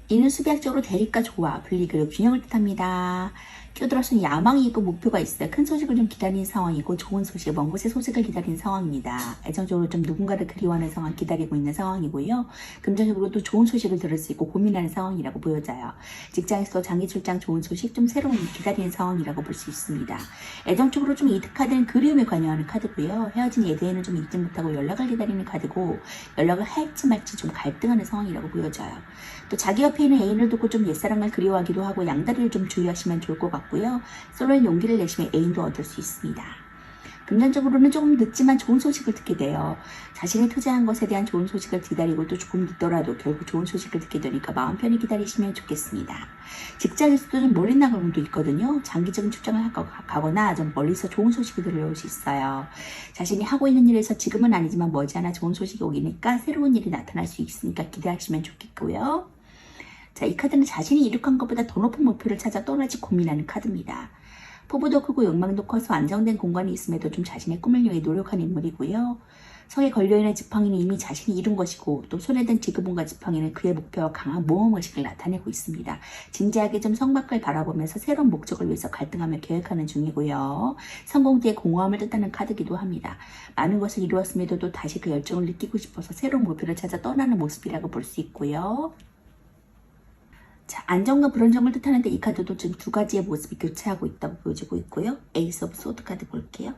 이는 수비학적으로 대립과 조화, 분리 그리고 균형을 뜻합니다. 끼어들어서는 야망이 있고 목표가 있어요. 큰 소식을 좀 기다리는 상황이고 좋은 소식, 먼 곳의 소식을 기다리는 상황입니다. 애정적으로 좀 누군가를 그리워하는 상황 기다리고 있는 상황이고요. 금전적으로도 좋은 소식을 들을 수 있고 고민하는 상황이라고 보여져요. 직장에서 장기 출장 좋은 소식 좀 새로운 기다리는 상황이라고 볼 수 있습니다. 애정적으로 좀 이득하는 그리움에 관여하는 카드고요. 헤어진 예대에는 좀 잊지 못하고 연락을 기다리는 카드고 연락을 할지 말지 좀 갈등하는 상황이라고 보여져요. 또 자기 옆에 있는 애인을 두고 좀 옛사랑을 그리워하기도 하고 양다리를 좀 주의하시면 좋을 것 같고요. 솔로인 용기를 내시면 애인도 얻을 수 있습니다. 금전적으로는 조금 늦지만 좋은 소식을 듣게 돼요. 자신이 투자한 것에 대한 좋은 소식을 기다리고 또 조금 늦더라도 결국 좋은 소식을 듣게 되니까 마음 편히 기다리시면 좋겠습니다. 직장에서도 좀 멀리 나갈 경우도 있거든요. 장기적인 출장을 가거나 좀 멀리서 좋은 소식이 들려올 수 있어요. 자신이 하고 있는 일에서 지금은 아니지만 머지않아 좋은 소식이 오기니까 새로운 일이 나타날 수 있으니까 기대하시면 좋겠고요. 자, 이 카드는 자신이 이룩한 것보다 더 높은 목표를 찾아 또다시 고민하는 카드입니다. 포부도 크고 욕망도 커서 안정된 공간이 있음에도 좀 자신의 꿈을 위해 노력한 인물이고요. 성에 걸려있는 지팡이는 이미 자신이 이룬 것이고 또 손에 든 지그본과 지팡이는 그의 목표와 강한 모험의식을 나타내고 있습니다. 진지하게 좀 성밖을 바라보면서 새로운 목적을 위해서 갈등하며 계획하는 중이고요. 성공 뒤에 공허함을 뜻하는 카드기도 합니다. 많은 것을 이루었음에도 또 다시 그 열정을 느끼고 싶어서 새로운 목표를 찾아 떠나는 모습이라고 볼 수 있고요. 자, 안정과 불안정을 뜻하는데 이 카드도 지금 두 가지의 모습이 교차하고 있다고 보여지고 있고요. 에이스 오브 소드 카드 볼게요.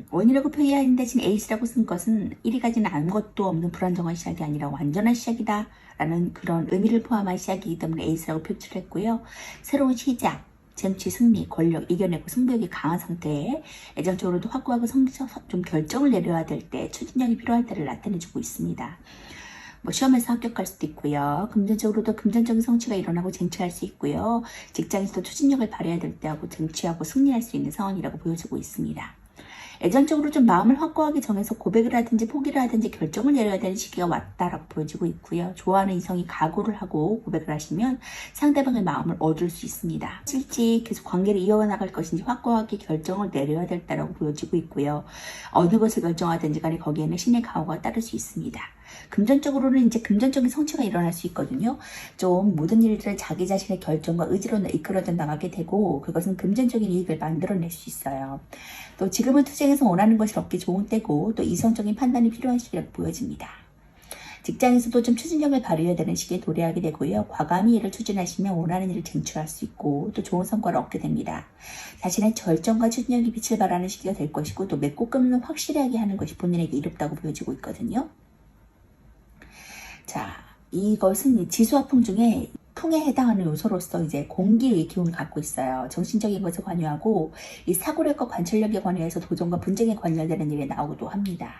원이라고 표기한 대신 에이스라고 쓴 것은 1위 가지는 아무것도 없는 불안정한 시작이 아니라 완전한 시작이다 라는 그런 의미를 포함한 시작이기 때문에 에이스라고 표출을 했고요. 새로운 시작, 쟁취, 승리, 권력, 이겨내고 승부욕이 강한 상태에 애정적으로도 확고하고 좀 결정을 내려야 될 때 추진력이 필요할 때를 나타내주고 있습니다. 뭐 시험에서 합격할 수도 있고요. 금전적으로도 금전적인 성취가 일어나고 쟁취할 수 있고요. 직장에서도 추진력을 발휘해야 될 때 하고 쟁취하고 승리할 수 있는 상황이라고 보여지고 있습니다. 애정적으로 좀 마음을 확고하게 정해서 고백을 하든지 포기를 하든지 결정을 내려야 되는 시기가 왔다라고 보여지고 있고요. 좋아하는 이성이 각오를 하고 고백을 하시면 상대방의 마음을 얻을 수 있습니다. 실제 계속 관계를 이어나갈 것인지 확고하게 결정을 내려야 될다라고 보여지고 있고요. 어느 것을 결정하든지 간에 거기에는 신의 가호가 따를 수 있습니다. 금전적으로는 이제 금전적인 성취가 일어날 수 있거든요. 좀 모든 일들을 자기 자신의 결정과 의지로 이끌어져 나가게 되고 그것은 금전적인 이익을 만들어낼 수 있어요. 또 지금은 투쟁에서 원하는 것을 얻기 좋은 때고 또 이성적인 판단이 필요한 시기라고 보여집니다. 직장에서도 좀 추진력을 발휘해야 되는 시기에 도래하게 되고요. 과감히 일을 추진하시면 원하는 일을 쟁취할 수 있고 또 좋은 성과를 얻게 됩니다. 자신의 절정과 추진력이 빛을 발하는 시기가 될 것이고 또 맺고 끊는 확실하게 하는 것이 본인에게 이롭다고 보여지고 있거든요. 자, 이것은 지수화풍 중에 풍에 해당하는 요소로서 이제 공기의 기운을 갖고 있어요. 정신적인 것에 관여하고 이 사고력과 관찰력에 관여해서 도전과 분쟁에 관련되는 일에 나오기도 합니다.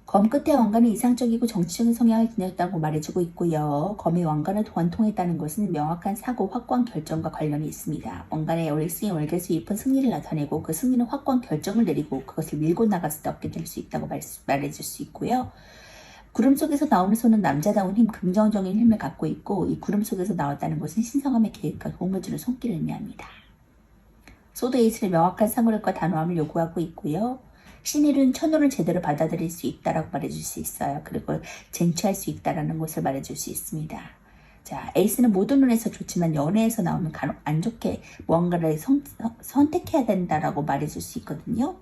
검 끝의 왕관은 이상적이고 정치적인 성향을 지녔다고 말해주고 있고요. 검의 왕관을 관통했다는 것은 명확한 사고, 확고한 결정과 관련이 있습니다. 왕관의 월승이 월계수 잎은 승리를 나타내고 그 승리는 확고한 결정을 내리고 그것을 밀고 나갔을 때 얻게 될 수 있다고 말해줄 수 있고요. 구름 속에서 나오는 손은 남자다운 힘, 긍정적인 힘을 갖고 있고 이 구름 속에서 나왔다는 것은 신성함의 계획과 도움을 주는 손길을 의미합니다. 소드 에이스는 명확한 사고력과 단호함을 요구하고 있고요. 신일은 천호를 제대로 받아들일 수 있다라고 말해줄 수 있어요. 그리고 쟁취할 수 있다라는 것을 말해줄 수 있습니다. 자, 에이스는 모든 면에서 좋지만 연애에서 나오면 간혹 안 좋게 무언가를 선택해야 된다라고 말해줄 수 있거든요.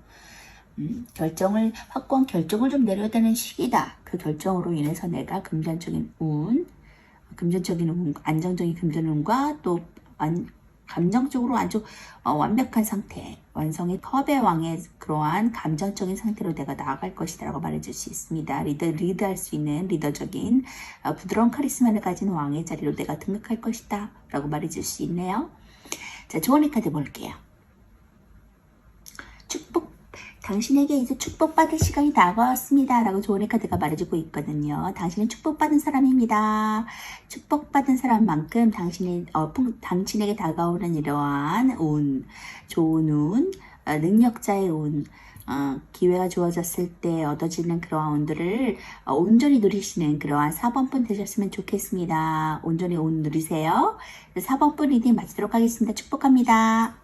확고한 결정을 좀 내려야 되는 시기다. 그 결정으로 인해서 내가 금전적인 운, 안정적인 금전운과 또 감정적으로 아주 완벽한 상태, 완성의 컵의 왕의 그러한 감정적인 상태로 내가 나아갈 것이다 라고 말해줄 수 있습니다. 리드할 수 있는 리더적인 부드러운 카리스마를 가진 왕의 자리로 내가 등극할 것이다 라고 말해줄 수 있네요. 자, 조언의 카드 볼게요. 당신에게 이제 축복받을 시간이 다가왔습니다 라고 조언의 카드가 말해주고 있거든요. 당신은 축복받은 사람입니다. 축복받은 사람만큼 당신에게 다가오는 이러한 운, 좋은 운, 능력자의 운, 기회가 주어졌을 때 얻어지는 그러한 운들을 온전히 누리시는 그러한 4번분 되셨으면 좋겠습니다. 온전히 운 누리세요. 4번분 리딩 마치도록 하겠습니다. 축복합니다.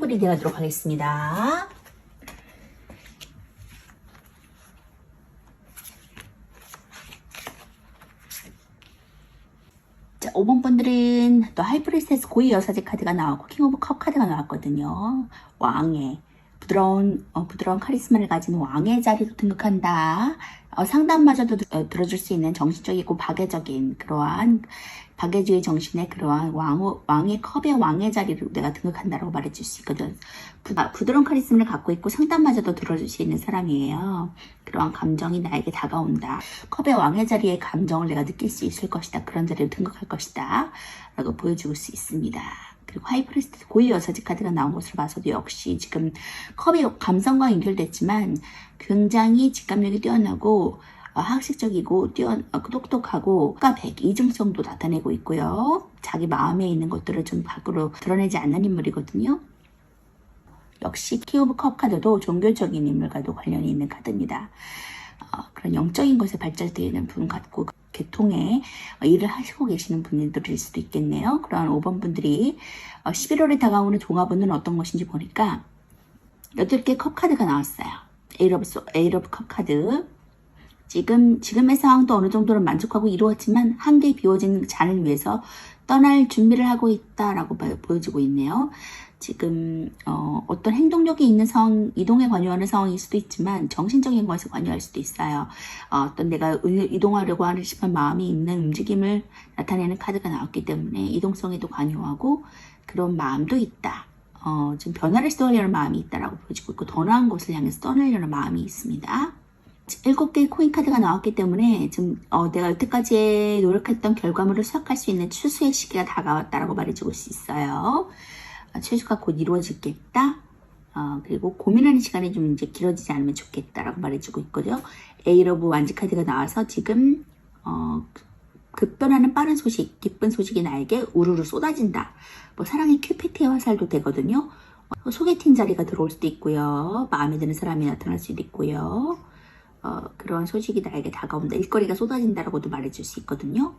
리딩 하도록 하겠습니다. 자, 5번 분들은 또 하이프리스테스 고위 여사제 카드가 나왔고 킹 오브 컵 카드가 나왔거든요. 왕의 부드러운 카리스마를 가진 왕의 자리로 등극한다. 상담마저도 들어줄 수 있는 정신적이고 박애적인 그러한 박애주의 정신의 그러한 왕의 컵의 왕의 자리로 내가 등극한다라고 말해줄 수 있거든. 부드러운 카리스마를 갖고 있고 상담마저도 들어줄 수 있는 사람이에요. 그러한 감정이 나에게 다가온다. 컵의 왕의 자리의 감정을 내가 느낄 수 있을 것이다. 그런 자리로 등극할 것이다. 라고 보여줄 수 있습니다. 그리고 하이프리스트 고위 여사제 카드가 나온 것으로 봐서도 역시 지금 컵이 감성과 연결됐지만 굉장히 직감력이 뛰어나고 학식적이고 똑똑하고 백 이중성도 나타내고 있고요. 자기 마음에 있는 것들을 좀 밖으로 드러내지 않는 인물이거든요. 역시 킹 오브 컵 카드도 종교적인 인물과도 관련이 있는 카드입니다. 그런 영적인 것에 발달되는 분 같고 계통의 일을 하시고 계시는 분들일 수도 있겠네요. 그런 5번 분들이 11월에 다가오는 종합운은 어떤 것인지 보니까 8개 컵 카드가 나왔어요. 에이러 컵 카드. 지금의 상황도 어느 정도는 만족하고 이루었지만 한계에 비워진 잔을 위해서 떠날 준비를 하고 있다라고 보여지고 있네요. 지금 어떤 행동력이 있는 상황, 이동에 관여하는 상황일 수도 있지만 정신적인 것에 관여할 수도 있어요. 어떤 내가 이동하려고 하는 싶은 마음이 있는 움직임을 나타내는 카드가 나왔기 때문에 이동성에도 관여하고 그런 마음도 있다. 지금 변화를 시도하려는 마음이 있다라고 보여지고 있고 더 나은 곳을 향해서 떠나려는 마음이 있습니다. 7개의 코인 카드가 나왔기 때문에 지금 내가 여태까지 노력했던 결과물을 수확할 수 있는 추수의 시기가 다가왔다라고 말해줄 수 있어요. 추수가 곧 이루어지겠다. 그리고 고민하는 시간이 좀 이제 길어지지 않으면 좋겠다라고 말해주고 있거든요. 에이러브 완지 카드가 나와서 지금 급변하는 빠른 소식, 기쁜 소식이 나에게 우르르 쏟아진다. 뭐 사랑의 큐피트의 화살도 되거든요. 소개팅 자리가 들어올 수도 있고요. 마음에 드는 사람이 나타날 수도 있고요. 그런 소식이 나에게 다가온다. 일거리가 쏟아진다라고도 말해줄 수 있거든요.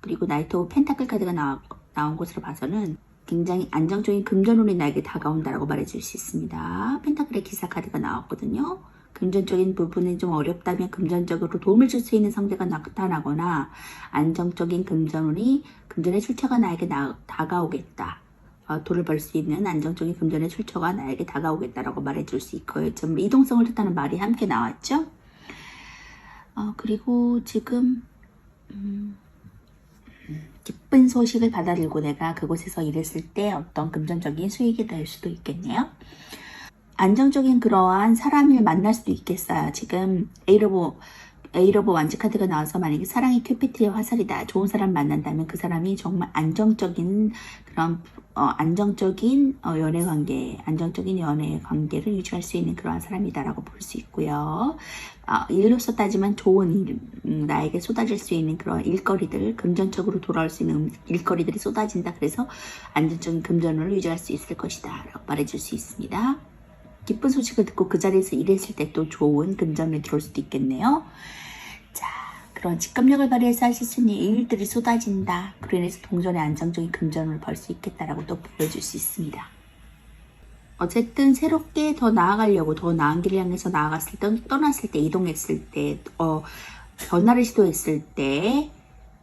그리고 나이트 오브 펜타클 카드가 나온 것으로 봐서는 굉장히 안정적인 금전운이 나에게 다가온다라고 말해줄 수 있습니다. 펜타클의 기사 카드가 나왔거든요. 금전적인 부분이 좀 어렵다면 금전적으로 도움을 줄 수 있는 상대가 나타나거나 안정적인 금전운이 금전의 출처가 나에게 다가오겠다. 돈을 벌 수 있는 안정적인 금전의 출처가 나에게 다가오겠다라고 말해줄 수 있고요. 좀 이동성을 뜻하는 말이 함께 나왔죠. 그리고 지금 기쁜 소식을 받아들고 내가 그곳에서 일했을 때 어떤 금전적인 수익이 될 수도 있겠네요. 안정적인 그러한 사람을 만날 수도 있겠어요. 지금 에이러브 완지 카드가 나와서 만약에 사랑이 큐피트의 화살이다. 좋은 사람 만난다면 그 사람이 정말 안정적인 그런 안정적인 안정적인 연애 관계를 유지할 수 있는 그러한 사람이다라고 볼 수 있고요. 일로서 따지면 좋은 일, 나에게 쏟아질 수 있는 그런 일거리들, 금전적으로 돌아올 수 있는 일거리들이 쏟아진다. 그래서 안정적인 금전을 유지할 수 있을 것이다 라고 말해줄 수 있습니다. 기쁜 소식을 듣고 그 자리에서 일했을 때 또 좋은 금전이 들어올 수도 있겠네요. 자, 그런 직감력을 발휘해서 하실 수 있는 일들이 쏟아진다. 그로 인해서 동전의 안정적인 금전을 벌 수 있겠다라고 또 보여줄 수 있습니다. 어쨌든 새롭게 더 나아가려고 더 나은 길을 향해서 나아갔을 때, 떠났을 때, 이동했을 때, 변화를 시도했을 때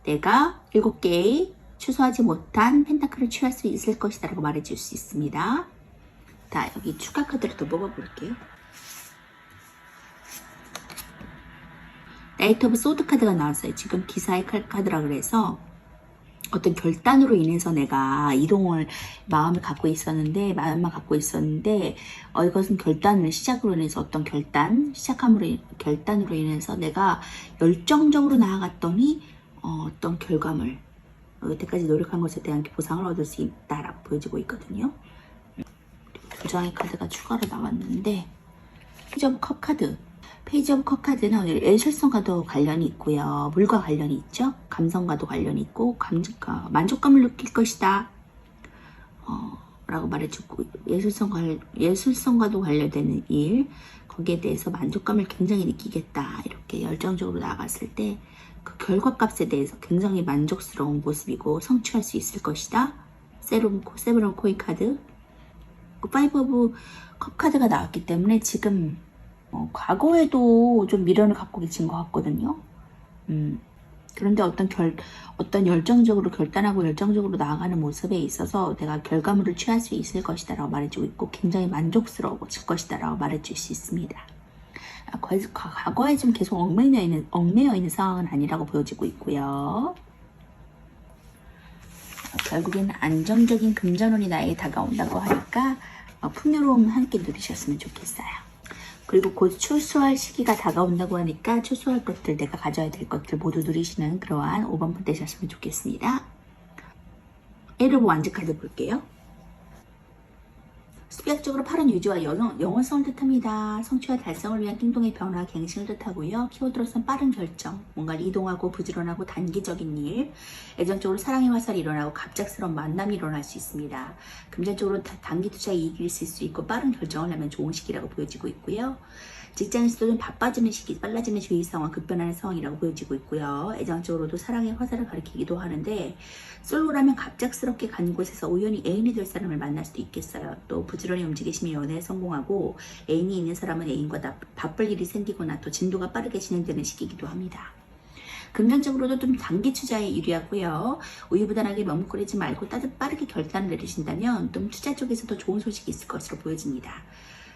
내가 7개의 취소하지 못한 펜타클을 취할 수 있을 것이다 라고 말해줄 수 있습니다. 자, 여기 추가 카드를 또 뽑아볼게요. 나이트 오브 소드 카드가 나왔어요. 지금 기사의 카드라 그래서 어떤 결단으로 인해서 내가 이동을 마음만 갖고 있었는데 이것은 결단을 시작으로 인해서 어떤 결단으로 인해서 내가 열정적으로 나아갔더니 어떤 결과물, 여태까지 노력한 것에 대한 보상을 얻을 수 있다라고 보여지고 있거든요. 두 장의 카드가 추가로 나왔는데 페이지 오브 컵 카드. 페이지 오브 컵 카드는 애실성과도 관련이 있고요. 물과 관련이 있죠. 감성과도 관련이 있고 만족감을 느낄 것이다 라고 말해주고 예술성과도 관련되는 일, 거기에 대해서 만족감을 굉장히 느끼겠다 이렇게 열정적으로 나아갔을 때 그 결과값에 대해서 굉장히 만족스러운 모습이고 성취할 수 있을 것이다. 세븐 오브 코인 카드, 파이브 오브 컵 카드가 나왔기 때문에 지금 과거에도 좀 미련을 갖고 계신 것 같거든요. 그런데 어떤 열정적으로 결단하고 열정적으로 나아가는 모습에 있어서 내가 결과물을 취할 수 있을 것이다 라고 말해주고 있고 굉장히 만족스러워질 것이다 라고 말해줄 수 있습니다. 과거에 좀 계속 얽매여 있는 상황은 아니라고 보여지고 있고요. 결국에는 안정적인 금전운이 나에게 다가온다고 하니까 풍요로움 함께 누리셨으면 좋겠어요. 그리고 곧 출소할 시기가 다가온다고 하니까 출소할 것들, 내가 가져야 될 것들 모두 누리시는 그러한 5번분 되셨으면 좋겠습니다. 에이러브 완즈 카드 볼게요. 수비학적으로 팔은 유지와 영원성을 뜻합니다. 성취와 달성을 위한 행동의 변화, 갱신을 뜻하고요. 키워드로서는 빠른 결정, 뭔가를 이동하고 부지런하고 단기적인 일, 애정적으로 사랑의 화살이 일어나고 갑작스러운 만남이 일어날 수 있습니다. 금전적으로 단기 투자에 이익이 있을 수 있고 빠른 결정을 하면 좋은 시기라고 보여지고 있고요. 직장에서도 좀 바빠지는 시기, 빨라지는 주위 상황, 급변하는 상황이라고 보여지고 있고요. 애정적으로도 사랑의 화살을 가리키기도 하는데 솔로라면 갑작스럽게 간 곳에서 우연히 애인이 될 사람을 만날 수도 있겠어요. 또 부지런히 움직이시면 연애에 성공하고 애인이 있는 사람은 애인과 바쁠 일이 생기거나 또 진도가 빠르게 진행되는 시기이기도 합니다. 금전적으로도 좀 단기 투자에 유리하고요. 우유부단하게 머뭇거리지 말고 빠르게 결단을 내리신다면 좀 투자 쪽에서도 좋은 소식이 있을 것으로 보여집니다.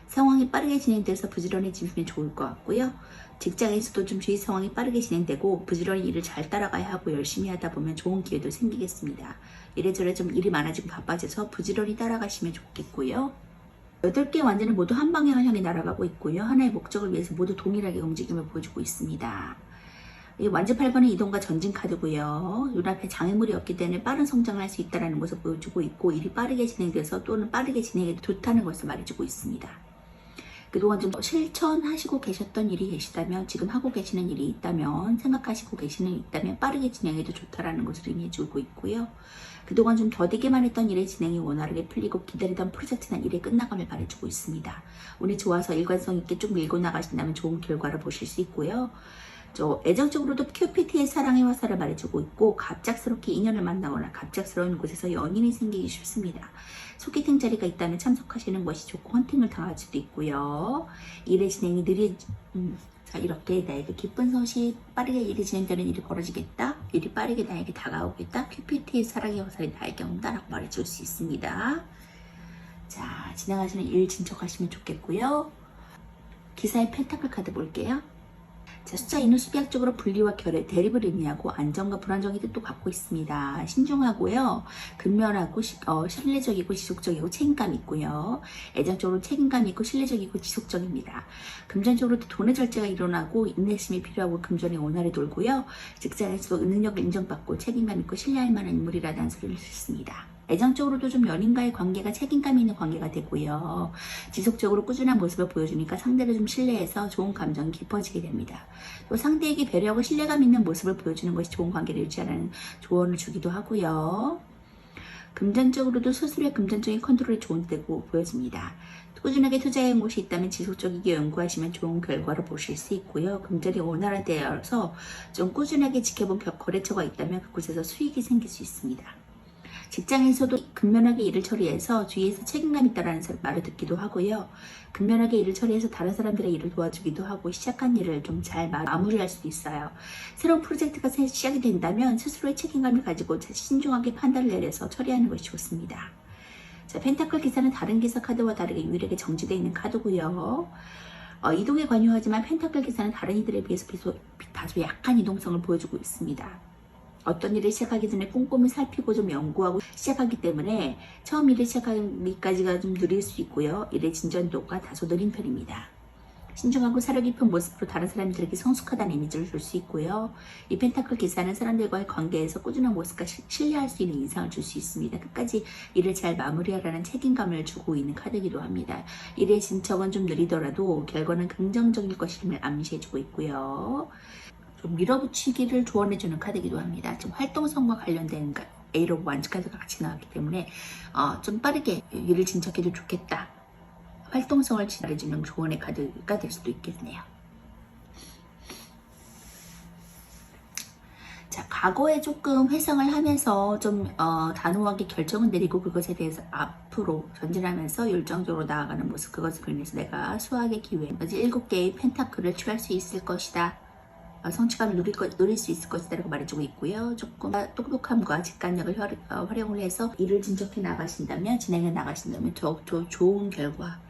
상황이 빠르게 진행돼서 부지런해지면 좋을 것 같고요. 직장에서도 좀 주위 상황이 빠르게 진행되고 부지런히 일을 잘 따라가야 하고 열심히 하다 보면 좋은 기회도 생기겠습니다. 이래저래 좀 일이 많아지고 바빠져서 부지런히 따라가시면 좋겠고요. 8개의 완전히 모두 한 방향을 향해 날아가고 있고요. 하나의 목적을 위해서 모두 동일하게 움직임을 보여주고 있습니다. 이 완전 8번은 이동과 전진 카드고요. 눈앞에 장애물이 없기 때문에 빠른 성장을 할 수 있다는 것을 보여주고 있고 일이 빠르게 진행돼서 또는 빠르게 진행해도 좋다는 것을 말해주고 있습니다. 그동안 좀 실천하시고 계셨던 일이 계시다면, 지금 하고 계시는 일이 있다면, 생각하시고 계시는 일이 있다면 빠르게 진행해도 좋다라는 것을 의미해주고 있고요. 그동안 좀 더디게만 했던 일의 진행이 원활하게 풀리고 기다리던 프로젝트나 일의 끝나감을 말해주고 있습니다. 운이 좋아서 일관성 있게 쭉 밀고 나가신다면 좋은 결과를 보실 수 있고요. 애정적으로도 큐피트의 사랑의 화살을 말해주고 있고, 갑작스럽게 인연을 만나거나 갑작스러운 곳에서 연인이 생기기 쉽습니다. 소개팅 자리가 있다면 참석하시는 것이 좋고 헌팅을 당할 수도 있고요. 일의 진행이 자, 이렇게 나에게 기쁜 소식, 빠르게 일이 진행되는 일이 벌어지겠다, 일이 빠르게 나에게 다가오겠다, 큐피트의 사랑의 화살이 나에게 온다라고 말해줄 수 있습니다. 자, 진행하시는 일 진척하시면 좋겠고요. 기사의 펜타클 카드 볼게요. 자, 숫자 2는 수비학적으로 분리와 결의, 대립을 의미하고 안정과 불안정의 뜻도 갖고 있습니다. 신중하고요. 근면하고 신뢰적이고 지속적이고 책임감 있고요. 애정적으로 책임감 있고 신뢰적이고 지속적입니다. 금전적으로도 돈의 절제가 일어나고 인내심이 필요하고 금전이 원활히 돌고요. 직장에서도 능력을 인정받고 책임감 있고 신뢰할 만한 인물이라는 소리를 듣습니다. 애정적으로도 좀 연인과의 관계가 책임감 있는 관계가 되고요. 지속적으로 꾸준한 모습을 보여주니까 상대를 좀 신뢰해서 좋은 감정이 깊어지게 됩니다. 또 상대에게 배려하고 신뢰감 있는 모습을 보여주는 것이 좋은 관계를 유지하라는 조언을 주기도 하고요. 금전적으로도 스스로의 금전적인 컨트롤이 좋은 때고 보여집니다. 꾸준하게 투자해온 곳이 있다면 지속적이게 연구하시면 좋은 결과를 보실 수 있고요. 금전이 원활한 때여서 좀 꾸준하게 지켜본 거래처가 있다면 그곳에서 수익이 생길 수 있습니다. 직장에서도 근면하게 일을 처리해서 주위에서 책임감 있다라는 말을 듣기도 하고요. 근면하게 일을 처리해서 다른 사람들의 일을 도와주기도 하고 시작한 일을 좀 잘 마무리할 수도 있어요. 새로운 프로젝트가 시작이 된다면 스스로의 책임감을 가지고 신중하게 판단을 내려서 처리하는 것이 좋습니다. 자, 펜타클 기사는 다른 기사 카드와 다르게 유일하게 정지되어 있는 카드고요. 이동에 관여하지만 펜타클 기사는 다른 이들에 비해서 다소 약한 이동성을 보여주고 있습니다. 어떤 일을 시작하기 전에 꼼꼼히 살피고 좀 연구하고 시작하기 때문에 처음 일을 시작하기까지가 좀 느릴 수 있고요. 일의 진전도가 다소 느린 편입니다. 신중하고 사려 깊은 모습으로 다른 사람들에게 성숙하다는 이미지를 줄 수 있고요. 이 펜타클 기사는 사람들과의 관계에서 꾸준한 모습과 신뢰할 수 있는 인상을 줄 수 있습니다. 끝까지 일을 잘 마무리하라는 책임감을 주고 있는 카드이기도 합니다. 일의 진척은 좀 느리더라도 결과는 긍정적일 것임을 암시해주고 있고요. 좀 밀어붙이기를 조언해주는 카드이기도 합니다. 지금 활동성과 관련된 에이로 완즈 카드가 같이 나왔기 때문에 좀 빠르게 일을 진척해도 좋겠다. 활동성을 말해주는 조언의 카드가 될 수도 있겠네요. 자, 과거에 조금 회상을 하면서 좀 단호하게 결정을 내리고 그것에 대해서 앞으로 전진하면서 열정적으로 나아가는 모습, 그것으로 인해서 내가 수학의 기회, 7개의 펜타클을 취할 수 있을 것이다. 성취감을 누릴 수 있을 것이다라고 말해주고 있고요. 조금 똑똑함과 직관력을 활용을 해서 일을 진척해 나가신다면, 진행해 나가신다면 더욱더 좋은 결과,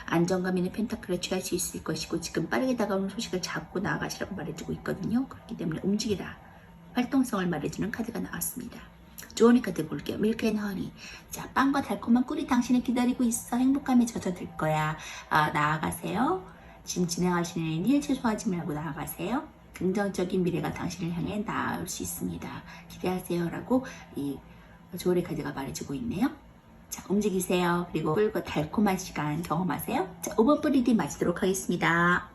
안정감 있는 펜타클을 취할 수 있을 것이고, 지금 빠르게 다가오는 소식을 잡고 나아가시라고 말해주고 있거든요. 그렇기 때문에 움직이라, 활동성을 말해주는 카드가 나왔습니다. 조언의 카드 볼게요. 밀크 앤 허니. 자, 빵과 달콤한 꿀이 당신을 기다리고 있어. 행복감에 젖어들 거야. 나아가세요. 지금 진행하시는 일 최소화하지 말고 나아가세요. 긍정적인 미래가 당신을 향해 나올 수 있습니다. 기대하세요. 라고 이 조언의 카드가 말해주고 있네요. 자, 움직이세요. 그리고 꿀과 달콤한 시간 경험하세요. 자, 5번 뿌리디 마치도록 하겠습니다.